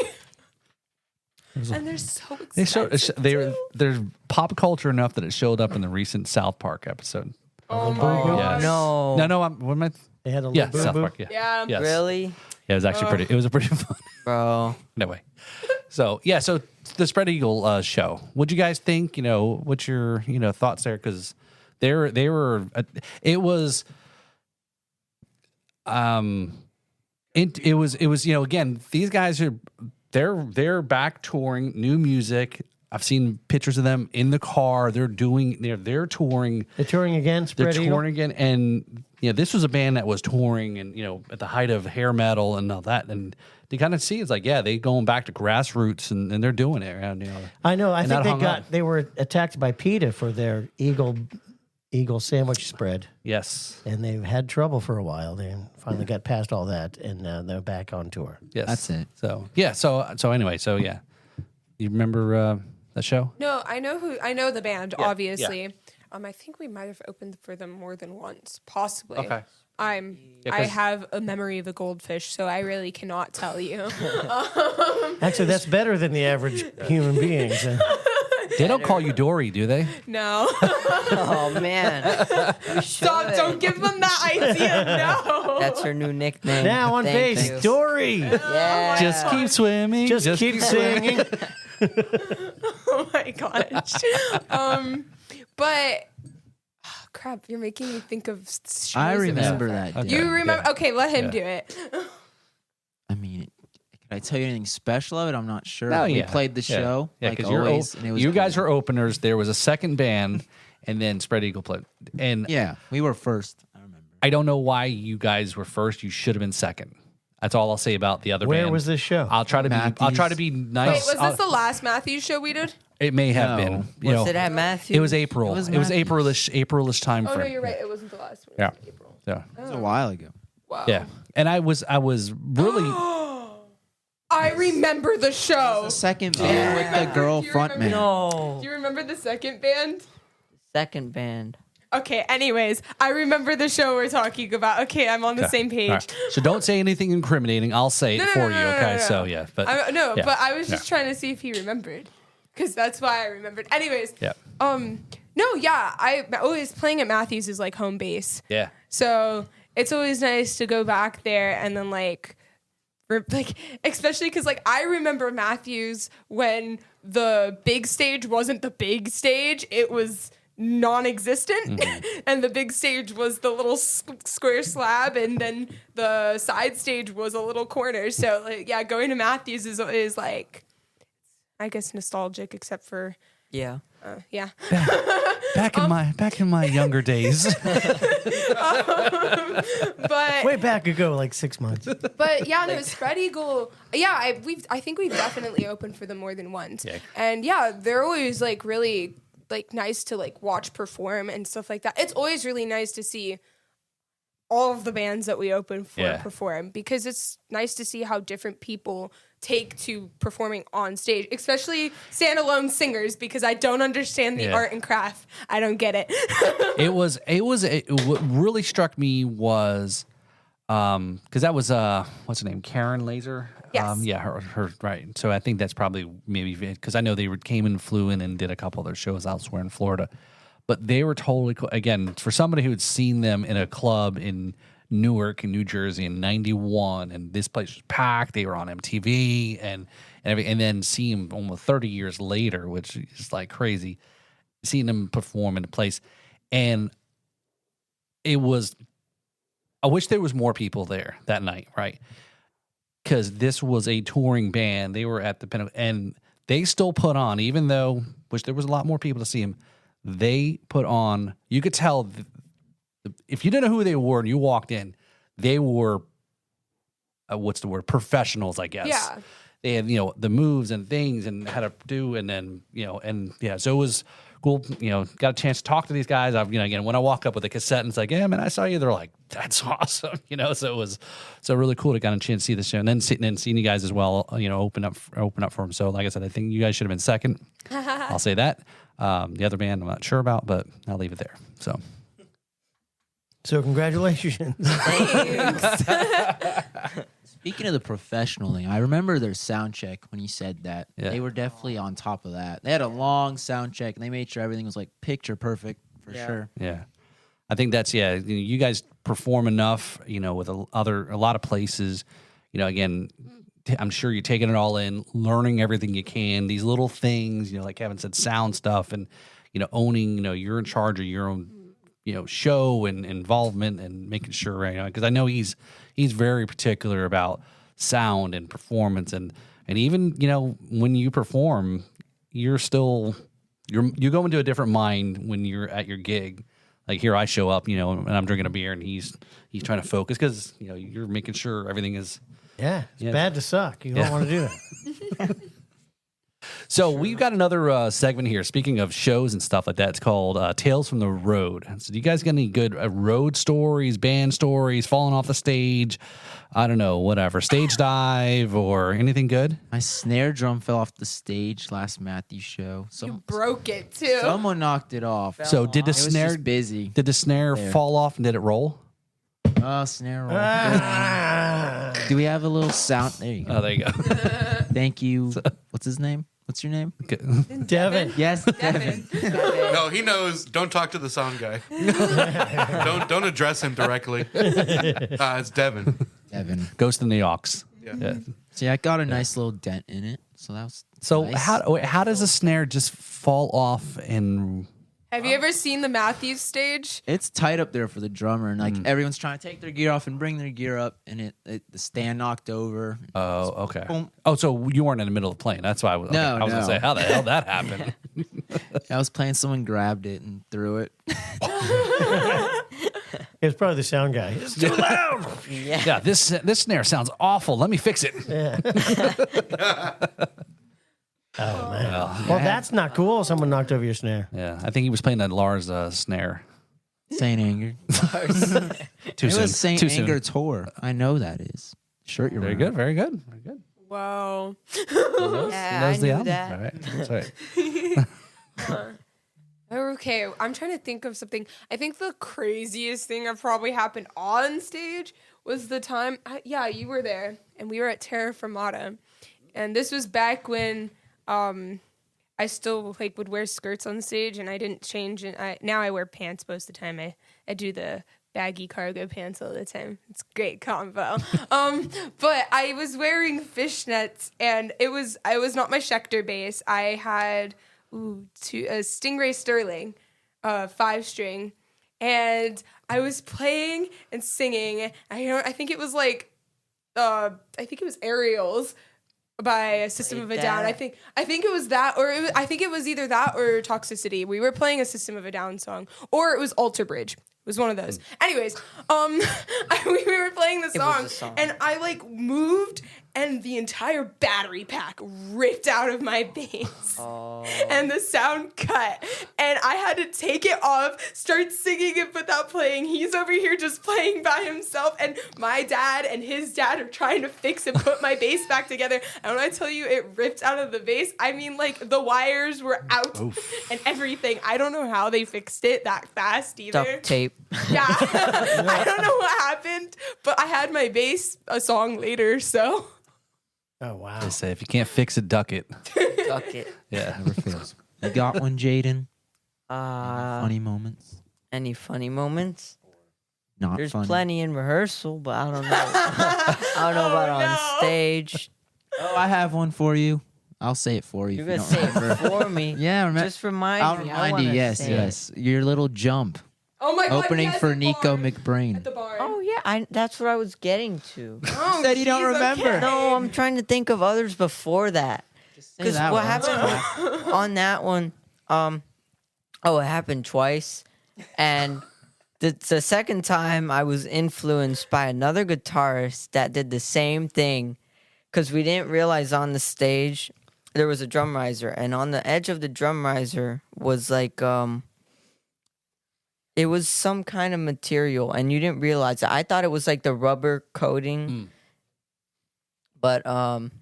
And they're so They expensive. they're pop culture enough that it showed up in the recent South Park episode. Oh my Yes. gosh. No. No. What am I? They had a Yeah, Labubu. South Park. Yeah. Yeah. Yes. Really, Yeah, it was actually pretty. It was a pretty fun. bro? Anyway, so the Spread Eagle show. What'd you guys think? What's your thoughts there? Because they were. It was. It was again, these guys are they're back touring new music. I've seen pictures of them in the car. They're touring. They're touring again. They're Spread Eagle? touring again, and this was a band that was touring and at the height of hair metal and all that, and you kind of see it's like they going back to grassroots and they're doing it around I know. I and think not hung on. they were attacked by PETA for their Eagle sandwich spread, Yes, and they had trouble for a while. They finally got past all that, and they're back on tour. yes, That's it. So anyway, you remember that show? No, I know the band, Yeah, obviously. I think we might have opened for them more than once, possibly. Okay. I 'cause- have a memory of a goldfish, so I really cannot tell you. Actually, that's better than the average human beings. They don't call you Dory, do they? No. Oh man, you Stop, should. don't give them that idea. No. That's her new nickname. Now on Thank bass, you. Dory. Yeah. Just keep swimming. Just keep singing. Oh my gosh. But oh, crap, you're making me think of shows. I that were so remember fun. that. Okay. day. You remember? Yeah. Okay, let him Yeah. do it. I mean, can I tell you anything special of it? I'm not sure. Oh, We yeah. played the show. Yeah, like because always, and it was you guys cool. were openers. There was a second band, and then Spread Eagle played. And Yeah, we were first. I remember. I don't know why you guys were first. You should have been second. That's all I'll say about the other Where band. was this show? I'll try to Matthews. be Wait, nice. was this the last Matthews show we did? It may have No. been. Was it at Matthews? It was April. It was It was Matthews. Aprilish time Oh frame. no, you're right. It wasn't the last one. It Yeah. was April. Yeah. It was a while ago. Wow. Yeah. And I was really I remember the show. The second band with the girl Do you front man. No. Do you remember the second band? Second band. Okay, anyways, I remember the show we're talking about. Okay, I'm on the same page. All right. So don't say anything incriminating. I'll say it No, no, for no, you. no, no, Okay. no, no. So yeah, but No, yeah. but I was just Yeah. trying to see if he remembered. Because that's why I remembered. Anyways. Yeah. No, yeah. I always playing at Matthews is like home base. Yeah. So it's always nice to go back there and then like especially because like I remember Matthews when the big stage wasn't the big stage, it was non-existent, and the big stage was the little square slab, and then the side stage was a little corner. So like yeah, going to Matthews is like I guess nostalgic, except for Yeah. yeah. Back in my younger days. But Way back ago, like 6 months. But yeah, no, Spread Eagle. Yeah, I think we've definitely opened for them more than once. Yeah. And yeah, they're always like really like nice to like watch perform and stuff like that. It's always really nice to see all of the bands that we open for perform, because it's nice to see how different people take to performing on stage, especially standalone singers, because I don't understand the art and craft. I don't get it. What really struck me was because that was what's her name, Karen Laser. Yes. Yeah, her right. So I think that's probably maybe because I know they came and flew in and did a couple of their shows elsewhere in Florida, but they were totally cool. Again, for somebody who had seen them in a club in Newark in New Jersey in '91, and this place was packed. They were on MTV and everything, and then seeing them almost 30 years later, which is like crazy. Seeing them perform in a place, and it was. I wish there was more people there that night, right? Because this was a touring band. They were at the Pinnacle, and they still put on, even though, which there was a lot more people to see them. They put on. You could tell if you didn't know who they were and you walked in, they were what's the word? Professionals, I guess. Yeah. They had the moves and things and how to do, and then and yeah. So it was cool. Got a chance to talk to these guys. Again, when I walk up with a cassette and it's like, yeah, man, I saw you. They're like, that's awesome. So it was really cool to get a chance to see the show and then seeing you guys as well. Open up for them. So like I said, I think you guys should have been second. I'll say that. The other band I'm not sure about, but I'll leave it there. So congratulations. Speaking of the professional thing, I remember their sound check when you said that. Yeah. They were definitely on top of that. They had a long sound check, and they made sure everything was like picture perfect for sure. Yeah. I think that's, you guys perform enough, with a lot of places, again, I'm sure you're taking it all in, learning everything you can, these little things, like Kevin said, sound stuff and, owning, you're in charge of your own, show and involvement and making sure, because I know he's very particular about sound and performance and even, when you perform, you go into a different mind when you're at your gig. Like here I show up, and I'm drinking a beer and he's trying to focus because, you're making sure everything is. Yeah, it's bad to suck. You don't want to do that. So we've got another segment here. Speaking of shows and stuff like that, it's called Tales from the Road. So do you guys got any good road stories, band stories, falling off the stage? I don't know, whatever. Stage dive or anything good? My snare drum fell off the stage last Matthew show. You broke it too. Someone knocked it off. So did the It was snare just busy. Did the snare There. fall off and did it roll? Oh, snare roll. Do we have a little sound? There you go. Oh, there you go. Thank you. What's his name? What's your name? Devin. Yes, Devin. No, he knows. Don't talk to the sound guy. don't address him directly. It's Devin. Devin. Ghost in the Aux. Yeah. See, I got a nice little dent in it, so that was So nice. how does a snare just fall off and Have you ever seen the Matthews stage? It's tight up there for the drummer, and like everyone's trying to take their gear off and bring their gear up, and the stand knocked over. Oh, okay. Boom. Oh, so you weren't in the middle of playing. That's why I was No, gonna no. say how the hell that happened. I was playing, someone grabbed it and threw it. It was probably the sound guy. It's too loud. Yeah, this snare sounds awful. Let me fix it. Oh, man. Well, that's not cool. Someone knocked over your snare. Yeah, I think he was playing that Lars snare. Saint Anger. Too It soon. was Saint Too Anger soon. tour. I know that is. Shirt you're Very wearing. good. Very good. Very good. Wow. Yeah, I Knows the knew album. that. All right. That's all right. Okay, I'm trying to think of something. I think the craziest thing that probably happened on stage was the time. Yeah, you were there, and we were at Terra Firmata, and this was back when I still would wear skirts on stage, and I didn't change. And now I wear pants most of the time. I do the baggy cargo pants all the time. It's a great combo. But I was wearing fishnets, and it was not my Schecter bass. I had a Stingray Sterling, 5-string, and I was playing and singing. I think it was Aerials by System of a Down. I think it was that, or I think it was either that or Toxicity. We were playing a System of a Down song, or it was Alter Bridge. It was one of those. Anyways, we were playing the It was song, a song. and I moved, and the entire battery pack ripped out of my bass. Oh. And the sound cut. And I had to take it off, start singing it without playing. He's over here just playing by himself. And my dad and his dad are trying to fix and put my bass back together. And when I tell you it ripped out of the bass, I mean, the wires were out and everything. I don't know how they fixed it that fast either. Duct tape. Yeah. I don't know what happened, but I had my bass a song later, so. Oh, wow. They say if you can't fix it, duck it. Duck it. Yeah. Never fails. You got one, Jaden? Uh, Funny moments? any funny moments? Not There's funny. plenty in rehearsal, but I don't know. I don't know about on no. stage. Oh, I have one for you. I'll say it for you. You're if gonna you don't say it remember. for me. Yeah, remember. Just remind I'll me. I remind you. wanna Yes, say it. yes. Your little jump. Oh my God. Opening yes, for at the Nico barn. McBrain. At the barn. Oh yeah, that's what I was getting to. Oh, said you don't geez, remember. okay. No, I'm trying to think of others before that. Because that what one. happened on that one, it happened twice, and the second time I was influenced by another guitarist that did the same thing, because we didn't realize on the stage, there was a drum riser, and on the edge of the drum riser was like it was some kind of material, and you didn't realize it. I thought it was like the rubber coating, but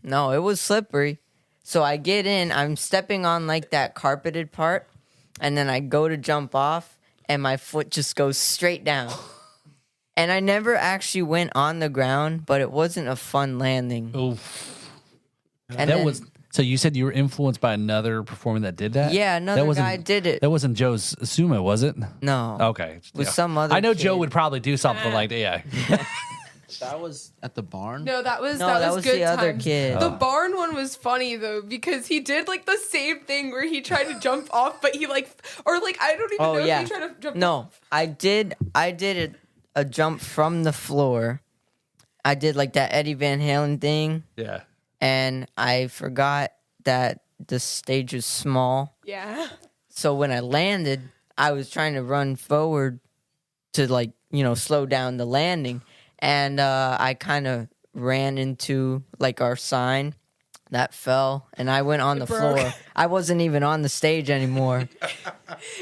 no, it was slippery. So I get in, I'm stepping on like that carpeted part, and then I go to jump off, and my foot just goes straight down. And I never actually went on the ground, but it wasn't a fun landing. Oof. And That then- was so. You said you were influenced by another performer that did that. Yeah, another That wasn't- guy did it. That wasn't Joe's Sumo, was it? No. Okay. With some other I know kid. Joe would probably do something like that. Yeah. That was at the barn. No, that was that was good the other times. kid. The barn one was funny though because he did like the same thing where he tried to jump off, but he like or like I don't even Oh know yeah. if he tried to jump. No, off. I did a jump from the floor. I did like that Eddie Van Halen thing, Yeah. and I forgot that the stage was small. Yeah. So when I landed, I was trying to run forward to like, slow down the landing. And I kind of ran into like our sign that fell, and I went on the broke. floor. I wasn't even on the stage anymore.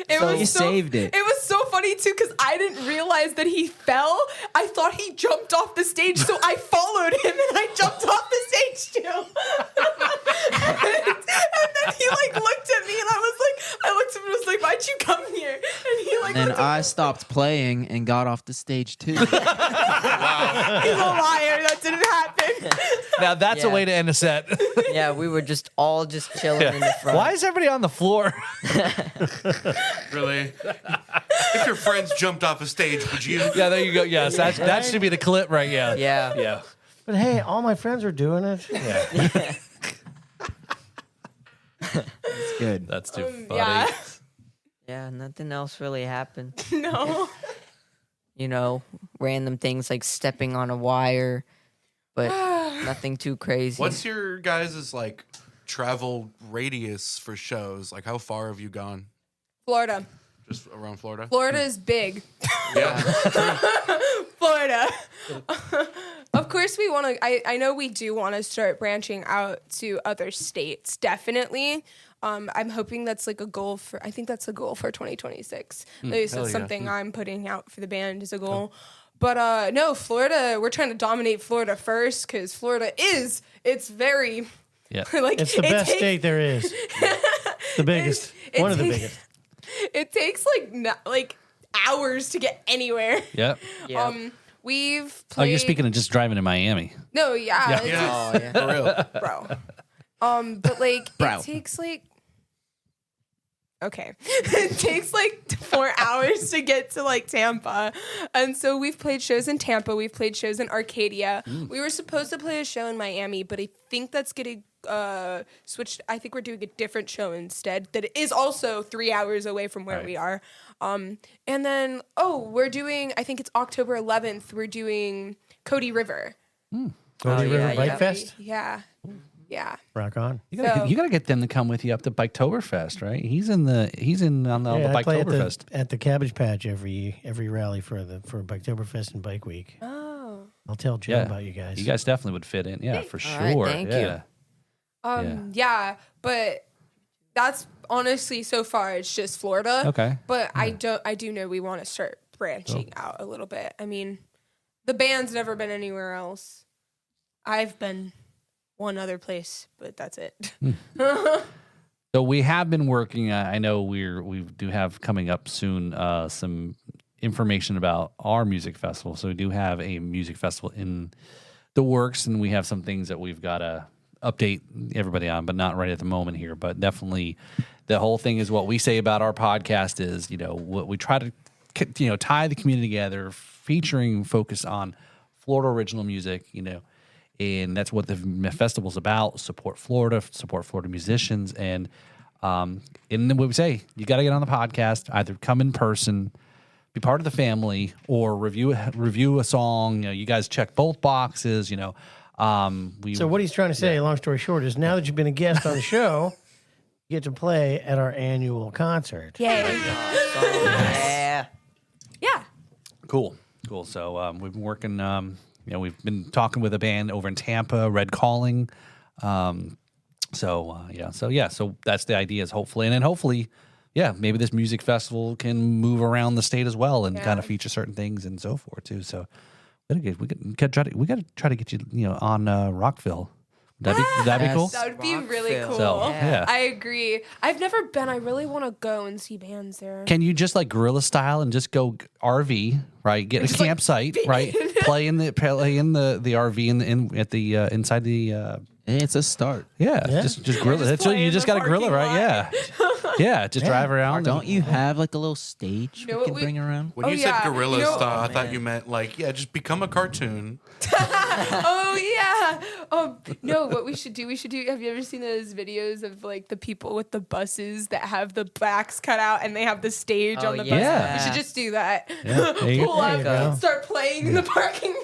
It So- was You so, saved it. It was so funny too because I didn't realize that he fell. I thought he jumped off the stage, so I followed him and I jumped off the stage too. and then he like looked at me and I looked at him and was like, "Why'd you come here?" And he like And then looked at I me. stopped playing and got off the stage too. He's a liar. That didn't happen. Now that's a Yeah. way to end a set. Yeah, we were just all just chilling in the front. Why is everybody on the floor? Really? If your friends jumped off a stage, would you? Yeah, there you go. Yes, that should be the clip, right? Yeah. Yeah. Yeah. But hey, all my friends are doing it. Yeah. It's good. That's too funny. Yeah. Yeah, nothing else really happened. No. Random things like stepping on a wire, but nothing too crazy. What's your guys' like travel radius for shows? Like, how far have you gone? Florida. Just around Florida? Florida is big. Yeah. Florida. Of course, we want to. I know we do want to start branching out to other states. Definitely. I'm hoping that's like a goal for. I think that's a goal for 2026. At least hell that's yeah. something I'm putting out for the band as a goal. But no, Florida. We're trying to dominate Florida first because Florida it's very Yeah. like It's the it best takes- state there is. The biggest. it One of the takes- biggest. It takes like hours to get anywhere. Yep. Yeah. We've Oh, played. you're speaking of just driving to Miami. No, yeah. it's Yeah. Oh, yeah. For real. bro. But like Bro. it takes like okay. It takes like 4 hours to get to like Tampa. And so we've played shows in Tampa, we've played shows in Arcadia. We were supposed to play a show in Miami, but I think that's getting switched. I think we're doing a different show instead that is also 3 hours away from where Right. we are. And then we're doing I think it's October 11th, we're doing Cody River. Cody River yeah, Bike yeah. Fest. Yeah. Yeah. Rock on. You gotta get them to come with you up to Biketoberfest, right? He's in on the I play Biketoberfest. at the Cabbage Patch every rally for Biketoberfest and Bike Week. Oh. I'll tell Joe Yeah. about you guys. You guys definitely would fit in. Yeah, for All right, sure. thank you. Yeah. Yeah, but that's honestly so far it's just Florida. Okay. But I do know we want to start branching out a little bit. I mean, the band's never been anywhere else. I've been one other place, but that's it. So we have been working. I know we do have coming up soon some information about our music festival. So we do have a music festival in the works, and we have some things that we've got to update everybody on, but not right at the moment here. But definitely, the whole thing is what we say about our podcast is, what we try to, tie the community together, featuring focus on Florida original music, and that's what the festival's about. Support Florida musicians, and then what we say, you got to get on the podcast, either come in person, be part of the family, or review a song. You guys check both boxes. So what he's trying to say, long story short, is now that you've been a guest on the show, you get to play at our annual concert. Yay. Yeah. Yeah. Cool. So we've been working. We've been talking with a band over in Tampa, Red Calling. So so that's the idea is hopefully, and then hopefully, maybe this music festival can move around the state as well and kind of feature certain things and so forth too. So we got to try to get you on Rockville. Would that be cool? That would be really cool. So, I agree. I've never been. I really want to go and see bands there. Can you just like guerrilla style and just go RV, right? Get a campsite, right? Play in the RV inside the. It's a start. Just guerrilla. That's what you just got to guerrilla, right? Yeah, just drive around. Don't you have like a little stage You know we what can we- bring around? When you said gorilla style, I thought you meant like, just become a cartoon. Oh yeah. No, what we should do. Have you ever seen those videos of like the people with the buses that have the backs cut out and they have the stage on the bus? yeah. We should just do that. Yeah, there you Pull up go. and start playing in the parking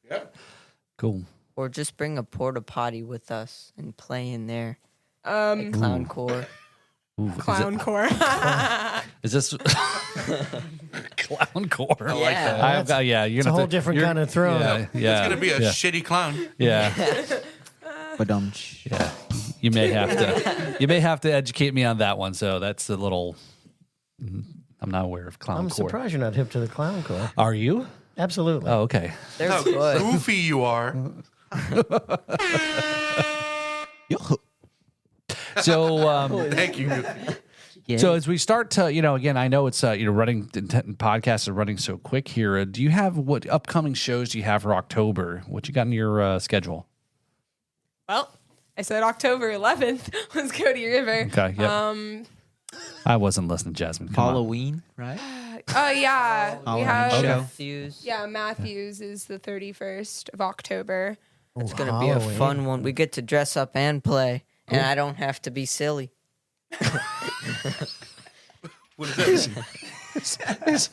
lot. Cool. Or just bring a porta potty with us and play in there. Like clown core. Ooh, Clown core. Is this clown core? I like that. I've got, you're It's a whole different kind of throne. Yeah, It's gonna be a shitty clown. yeah. But Yeah, you may have to educate me on that one. So that's a little. I'm not aware of clown I'm core. surprised you're not hip to the clown core. Are you? Absolutely. Oh, okay. They're How good. goofy you are. So, Thank you. so as we start to, again, I know it's running podcasts are running so quick here. Do you have what upcoming shows do you have for October? What you got in your schedule? Well, I said October 11th. Let's go to River. Okay. Yep. I wasn't listening, Jasmine. Come on. Halloween, right? Oh yeah, we Halloween have. show. Matthews. Yeah, Matthews is the 31st of October. It's gonna be a Halloween. fun one. We get to dress up and play, and I don't have to be silly. What is that?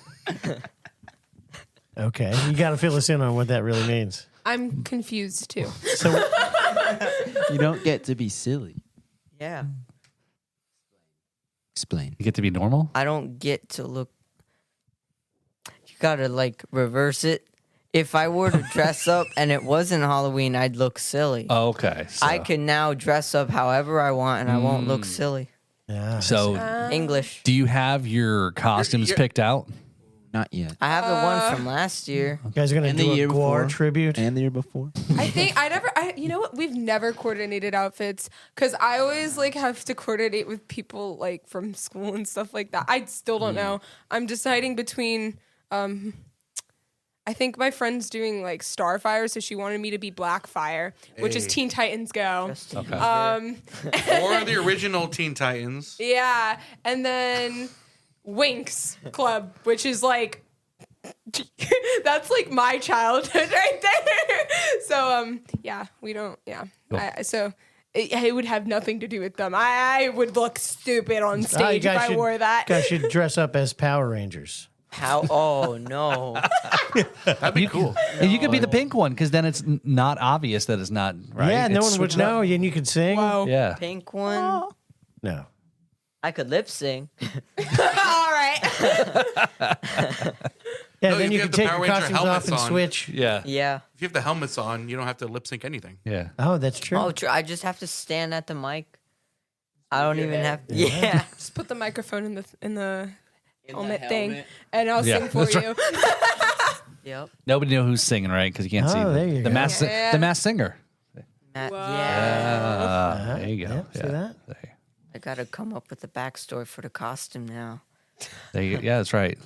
Okay, you got to fill us in on what that really means. I'm confused too. So, You don't get to be silly. Yeah, Explain. You get to be normal. I don't get to look. You gotta like reverse it. If I were to dress up and it wasn't Halloween, I'd look silly. Oh, okay. So, I can now dress up however I want, and I won't look silly. yeah. So, English. do you have your costumes picked out? Not yet. I have the one from last year. You guys are going And to the do a year gore before. tribute? And the year before. I think you know what? We've never coordinated outfits because I always like have to coordinate with people like from school and stuff like that. I still don't know. I'm deciding between. I think my friend's doing like Starfire, so she wanted me to be Blackfire, which is Hey. Teen Titans Go. Or the original Teen Titans. Yeah, and then Winx Club, which is like that's like my childhood right there. So yeah, we don't so it would have nothing to do with them. I would look stupid on You stage if guys I wore that. You guys should dress up as Power Rangers. How? Oh no! That'd be cool. And you could be the pink one because then it's not obvious that it's not right. Yeah, no It's one would switched up. know, and you could sing. Yeah. Pink one. No. I could lip sync. All right. Yeah, No, then if you you could have the take Power your Ranger costumes off helmets and on. switch. Yeah. Yeah. If you have the helmets on, you don't have to lip sync anything. Yeah. Oh, that's true. Oh, true. I just have to stand at the mic. I don't even have. Yeah. Just put the microphone in the helmet thing, and I'll Yeah, sing for that's you. Yep. Nobody know who's singing, right? Because you can't see Oh, there you the go. mass Yeah. the mass singer. Yeah. There you go. Yep, see that? There, I gotta come up with a backstory for the costume now. there you go. Yeah, that's right.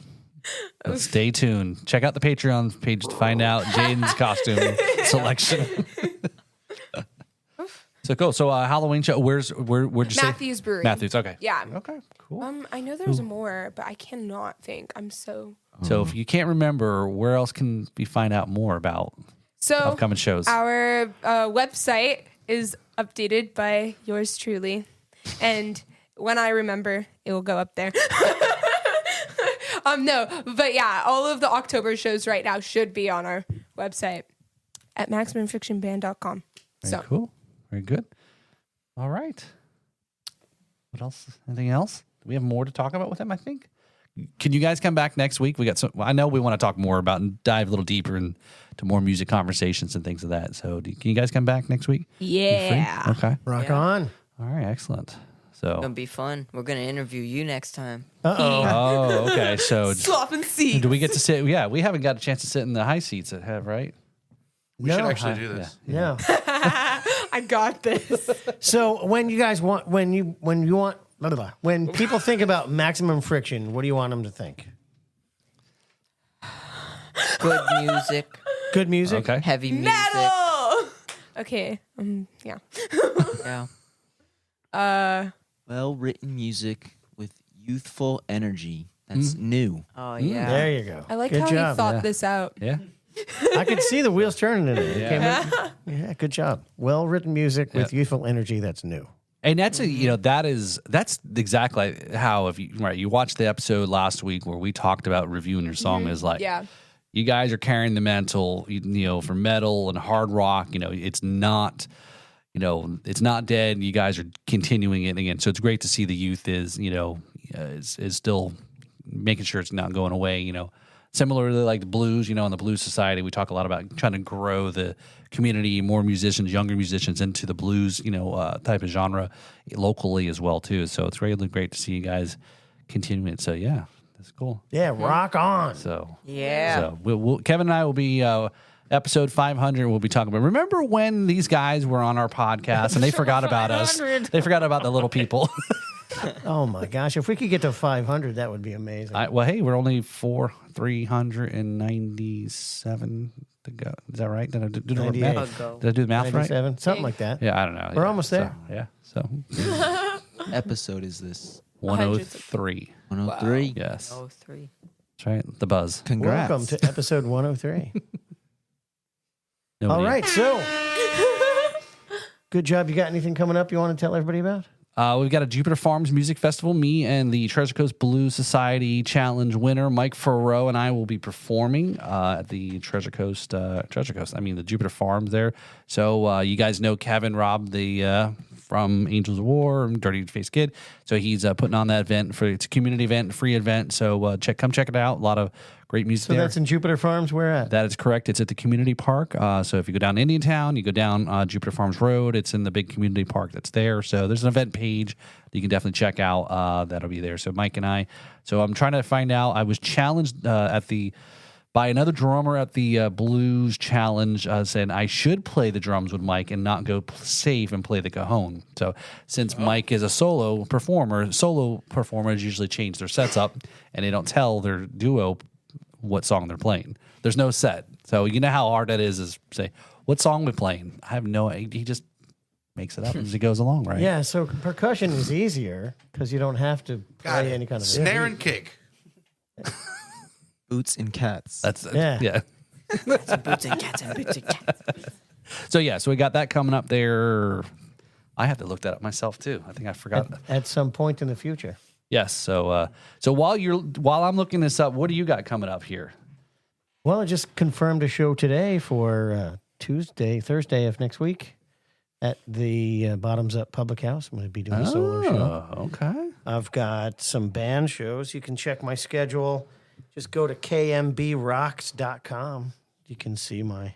Well, stay tuned. Check out the Patreon page to find out Jaden's costume selection. So cool. So Halloween show. Where'd you say? Matthews Brewery. Matthews. Okay. Yeah. Okay. Cool. I know there's more, but I cannot think. I'm so So if you can't remember, where else can we find out more about upcoming shows? Our website is updated by yours truly, and when I remember, it will go up there. No, but yeah, all of the October shows right now should be on our website at MaximumFrictionBand.com. Very cool. Very good. All right. What else? Anything else? Do we have more to talk about with him? I think can you guys come back next week? We got some. I know we want to talk more about and dive a little deeper into more music conversations and things of that. So can you guys come back next week? Yeah. Okay. Rock Yeah. on. All right. Excellent. It's gonna So. be fun. We're gonna interview you next time. Uh-oh. Oh, okay. So Swapping seats. do we get to sit? Yeah, we haven't got a chance to sit in the high seats that have, right? We should No. actually do this. Yeah. I got this. So when you guys want, when you want, blah, blah, blah, when people think about maximum friction, what do you want them to think? Good music, Good music? Okay. heavy music. Metal. Okay. Yeah. Yeah. Well written music with youthful energy. That's new. Oh yeah. There you go. I like good how job. he thought this out. Yeah. I could see the wheels turning in it. Yeah, good job. Well written music with youthful energy. That's new. And that's that's exactly how if you watched the episode last week where we talked about reviewing your song is like Yeah. you guys are carrying the mantle for metal and hard rock. It's not dead. You guys are continuing it again. So it's great to see the youth is still making sure it's not going away. Similarly, like the blues, in the Blues Society, we talk a lot about trying to grow the community, more musicians, younger musicians into the blues, type of genre locally as well too. So it's really great to see you guys continuing it. So yeah, that's cool. Yeah, rock on. So Yeah. so we'll Kevin and I will be episode 500. We'll be talking about. Remember when these guys were on our podcast and they forgot about us? 500. They forgot about the little people. Oh my gosh, if we could get to 500, that would be amazing. Well, hey, we're only 397 to go. Is that right? Did I do the 98. math? Go. Did I do the math right? 97, something like that. Yeah, I don't know. We're Yeah, almost there. So, yeah. So Episode is this? 103. 103. Yes. Oh, 3. That's right. The buzz. Congrats. Welcome to episode 103. Nobody- All right, so good job. You got anything coming up you want to tell everybody about? We've got a Jupiter Farms Music Festival. Me and the Treasure Coast Blues Society Challenge winner, Mike Farrow, and I will be performing at the the Jupiter Farms there. So you guys know Kevin Robb, from Angels of War, Dirty Face Kid. So he's putting on that event it's a community event, free event. So come check it out. A lot of great music So there. that's in Jupiter Farms. Where at? That is correct. It's at the community park. So if you go down to Indiantown, you go down Jupiter Farms Road. It's in the big community park that's there. So there's an event page that you can definitely check out. That'll be there. So Mike and I. So I'm trying to find out. I was challenged by another drummer at the Blues Challenge, saying I should play the drums with Mike and not go safe and play the cajon. So since Mike is a solo performers usually change their sets up and they don't tell their duo what song they're playing. There's no set. So you know how hard that is say, what song we playing? I have no idea. He just makes it up as he goes along, right? Yeah, so percussion is easier because you don't have to Got play it. any kind of Snare and kick. Boots and cats. That's Yeah. Boots and cats and boots and cats. So we got that coming up there. I have to look that up myself too. I think I forgot. at some point in the future. Yes. So while I'm looking this up, what do you got coming up here? Well, I just confirmed a show today for Thursday of next week at the Bottoms Up Public House. I'm going to be doing a solo show. Okay. I've got some band shows. You can check my schedule. Just go to kmbrocks.com. You can see my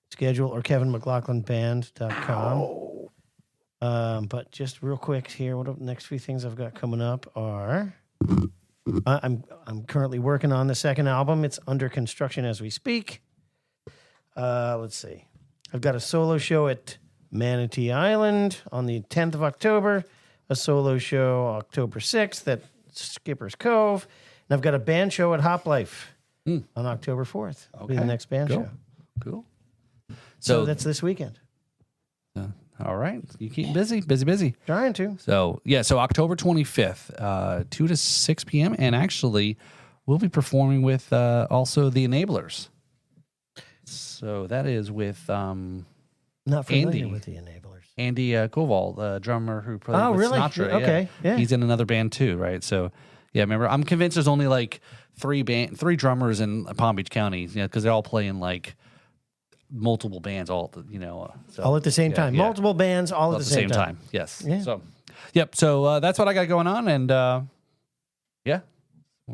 schedule, or kevinmclaughlinband.com. But just real quick here, what are the next few things I've got coming up are I'm currently working on the second album. It's under construction as we speak. Let's see. I've got a solo show at Manatee Island on the 10th of October, a solo show October 6th at Skipper's Cove, and I've got a band show at Hop Life on October 4th. It'll be the next band show. Cool. So that's this weekend. All right. You keep busy. Trying to. So October 25th, 2 to 6 p.m. And actually, we'll be performing with also the Enablers. So that is with Not familiar Andy. with the Enablers. Andy Koval, the drummer who played with really? Sinatra. Okay, yeah. He's in another band too, right? So, yeah, remember, I'm convinced there's only like three drummers in Palm Beach County, because they're all playing like multiple bands all at the, so, All at the same time. yeah. Multiple bands all at the same time. Yes. Yeah. So, yep. So that's what I got going on, and yeah,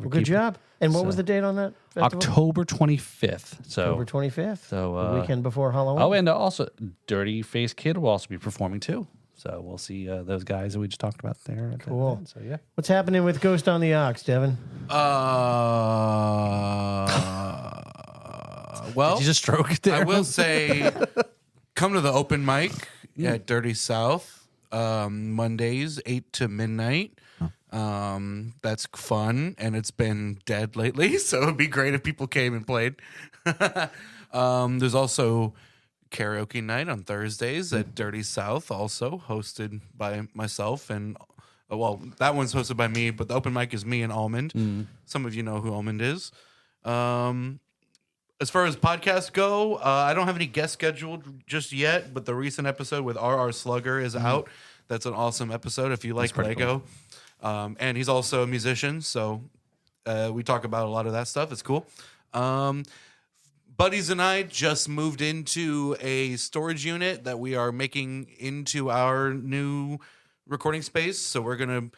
Well, good job. And what was the date on that festival? October 25th. So October 25th. So the weekend before Halloween. Oh, and also Dirty Face Kid will also be performing too. So we'll see those guys that we just talked about there. At Cool. that event. So yeah. What's happening with Ghost on the Ox, Devin? Well, Did you just stroke it there? I will say, come to the open mic at Dirty South Mondays 8 to midnight. That's fun, and it's been dead lately, so it'd be great if people came and played. There's also karaoke night on Thursdays at Dirty South, also hosted by myself and well, that one's hosted by me, but the open mic is me and Almond. Some of you know who Almond is. As far as podcasts go, I don't have any guests scheduled just yet, but the recent episode with R.R. Slugger is out. That's an awesome episode if you like Lego. Cool. And he's also a musician, so we talk about a lot of that stuff. It's cool. Buddies and I just moved into a storage unit that we are making into our new recording space. So we're going to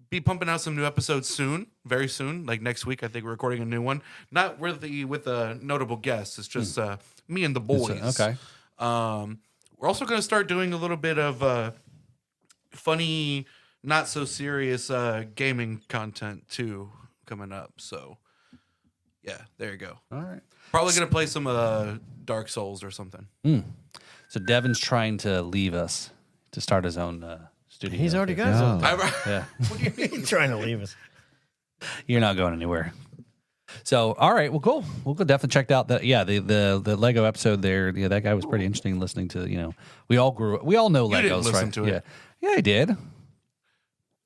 be pumping out some new episodes soon, very soon. Like next week, I think we're recording a new one. Not really with a notable guest. It's just me and the boys. Okay. We're also going to start doing a little bit of funny, not so serious gaming content too coming up. So yeah, there you go. All right. Probably going to play some Dark Souls or something. So Devin's trying to leave us to start his own studio. He's already got something. Yeah. What do you mean? He's trying to leave us. You're not going anywhere. So, all right, well, cool. We'll go definitely check out that. Yeah, the Lego episode there. Yeah, that guy was pretty interesting. Listening to we all know Legos, didn't listen right? to it. Yeah, I did.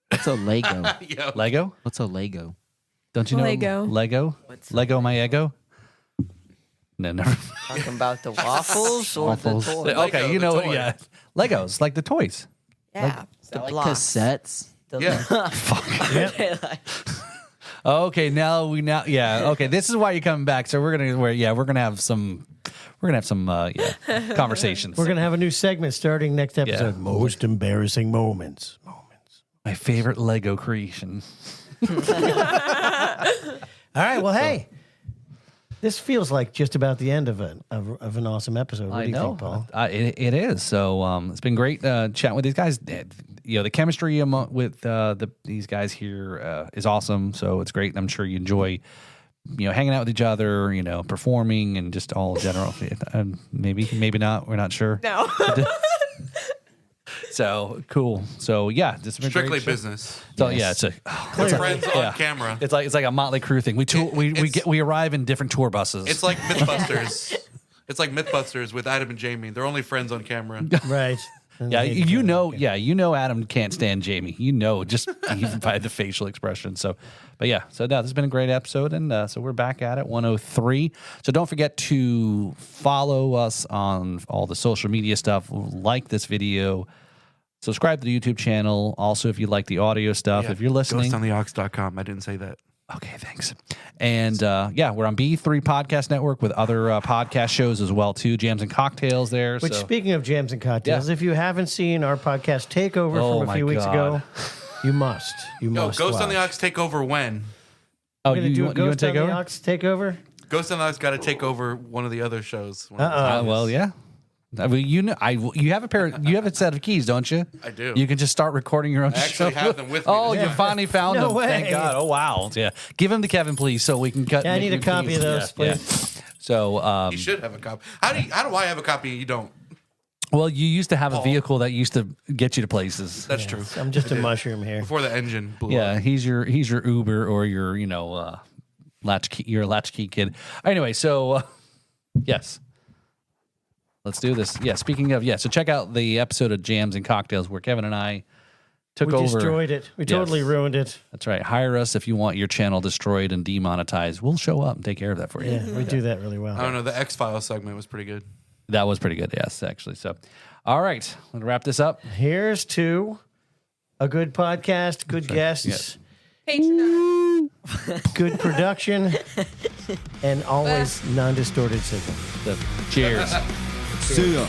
What's a Lego? Yeah. Lego? What's a Lego? Don't you know Lego. Lego? Lego my ego? No, never. Talking about the waffles or Waffles. the toy? Lego, Okay, you the know, toy. yeah, Legos like the toys. Yeah, the Like blocks. cassettes? The- Yeah. Okay, okay. This is why you're coming back. So we're gonna have some conversations. We're going to have a new segment starting next episode. Yeah. Most embarrassing moments. My favorite Lego creation. All right. Well, hey, this feels like just about the end of an awesome episode. What do you think, Paul? It is. So it's been great chatting with these guys. The chemistry with these guys here is awesome. So it's great. I'm sure you enjoy, hanging out with each other, performing and just all general. Maybe not. We're not sure. No. So cool. So yeah, this has been Strictly great show. business. So yeah, it's Friends on camera. It's like a Motley Crue thing. We arrive in different tour buses. It's like Mythbusters. It's like Mythbusters with Adam and Jamie. They're only friends on camera. Right. And Yeah, they hate each other. Adam can't stand Jamie. Just even by the facial expression. So, but yeah, so this has been a great episode, and so we're back at it, 103. So don't forget to follow us on all the social media stuff. Like this video, subscribe to the YouTube channel. Also, if you like the audio stuff, if you're listening, GhostOnTheOx.com. I didn't say that. okay, thanks. And we're on B3 Podcast Network with other podcast shows as well too. Jams and Cocktails there. Which, so. speaking of jams and cocktails, if you haven't seen our podcast takeover from a my few weeks God. ago, you must. You No, must. Ghost on watch. the Ox take over when? Oh, We're gonna do a want Ghost to on take the over? Ox takeover. Ghost on the Ox got to take over one of the other shows. Well, yeah. I mean, you have a set of keys, don't you? I do. You can just start recording your own I actually show. have them with me. Oh, you finally found No them. way. Thank God. Oh, wow. Yeah. Give them to Kevin, please, so we can cut. Yeah, I need a make copy of those, yeah, please. yeah. So, You should have a copy. How do I have a copy and you don't? well, you used to have a vehicle that used to get you to places. That's true. I'm just I a did. mushroom here. Before the engine blew Yeah, up. he's your Uber or your latchkey. You're a latchkey kid. Anyway, so yes. Let's do this. Yeah, speaking of, so check out the episode of Jams and Cocktails where Kevin and I took We over. destroyed it. We Yes. totally ruined it. That's right. Hire us if you want your channel destroyed and demonetized. We'll show up and take care of that for you. Yeah, we do that really well. I don't know. The X-Files segment was pretty good. That was pretty good, yes, actually. So, all right, let's wrap this up. Here's to a good podcast, good guests, Patreon. good production, and always non-distorted signal. Cheers. See ya.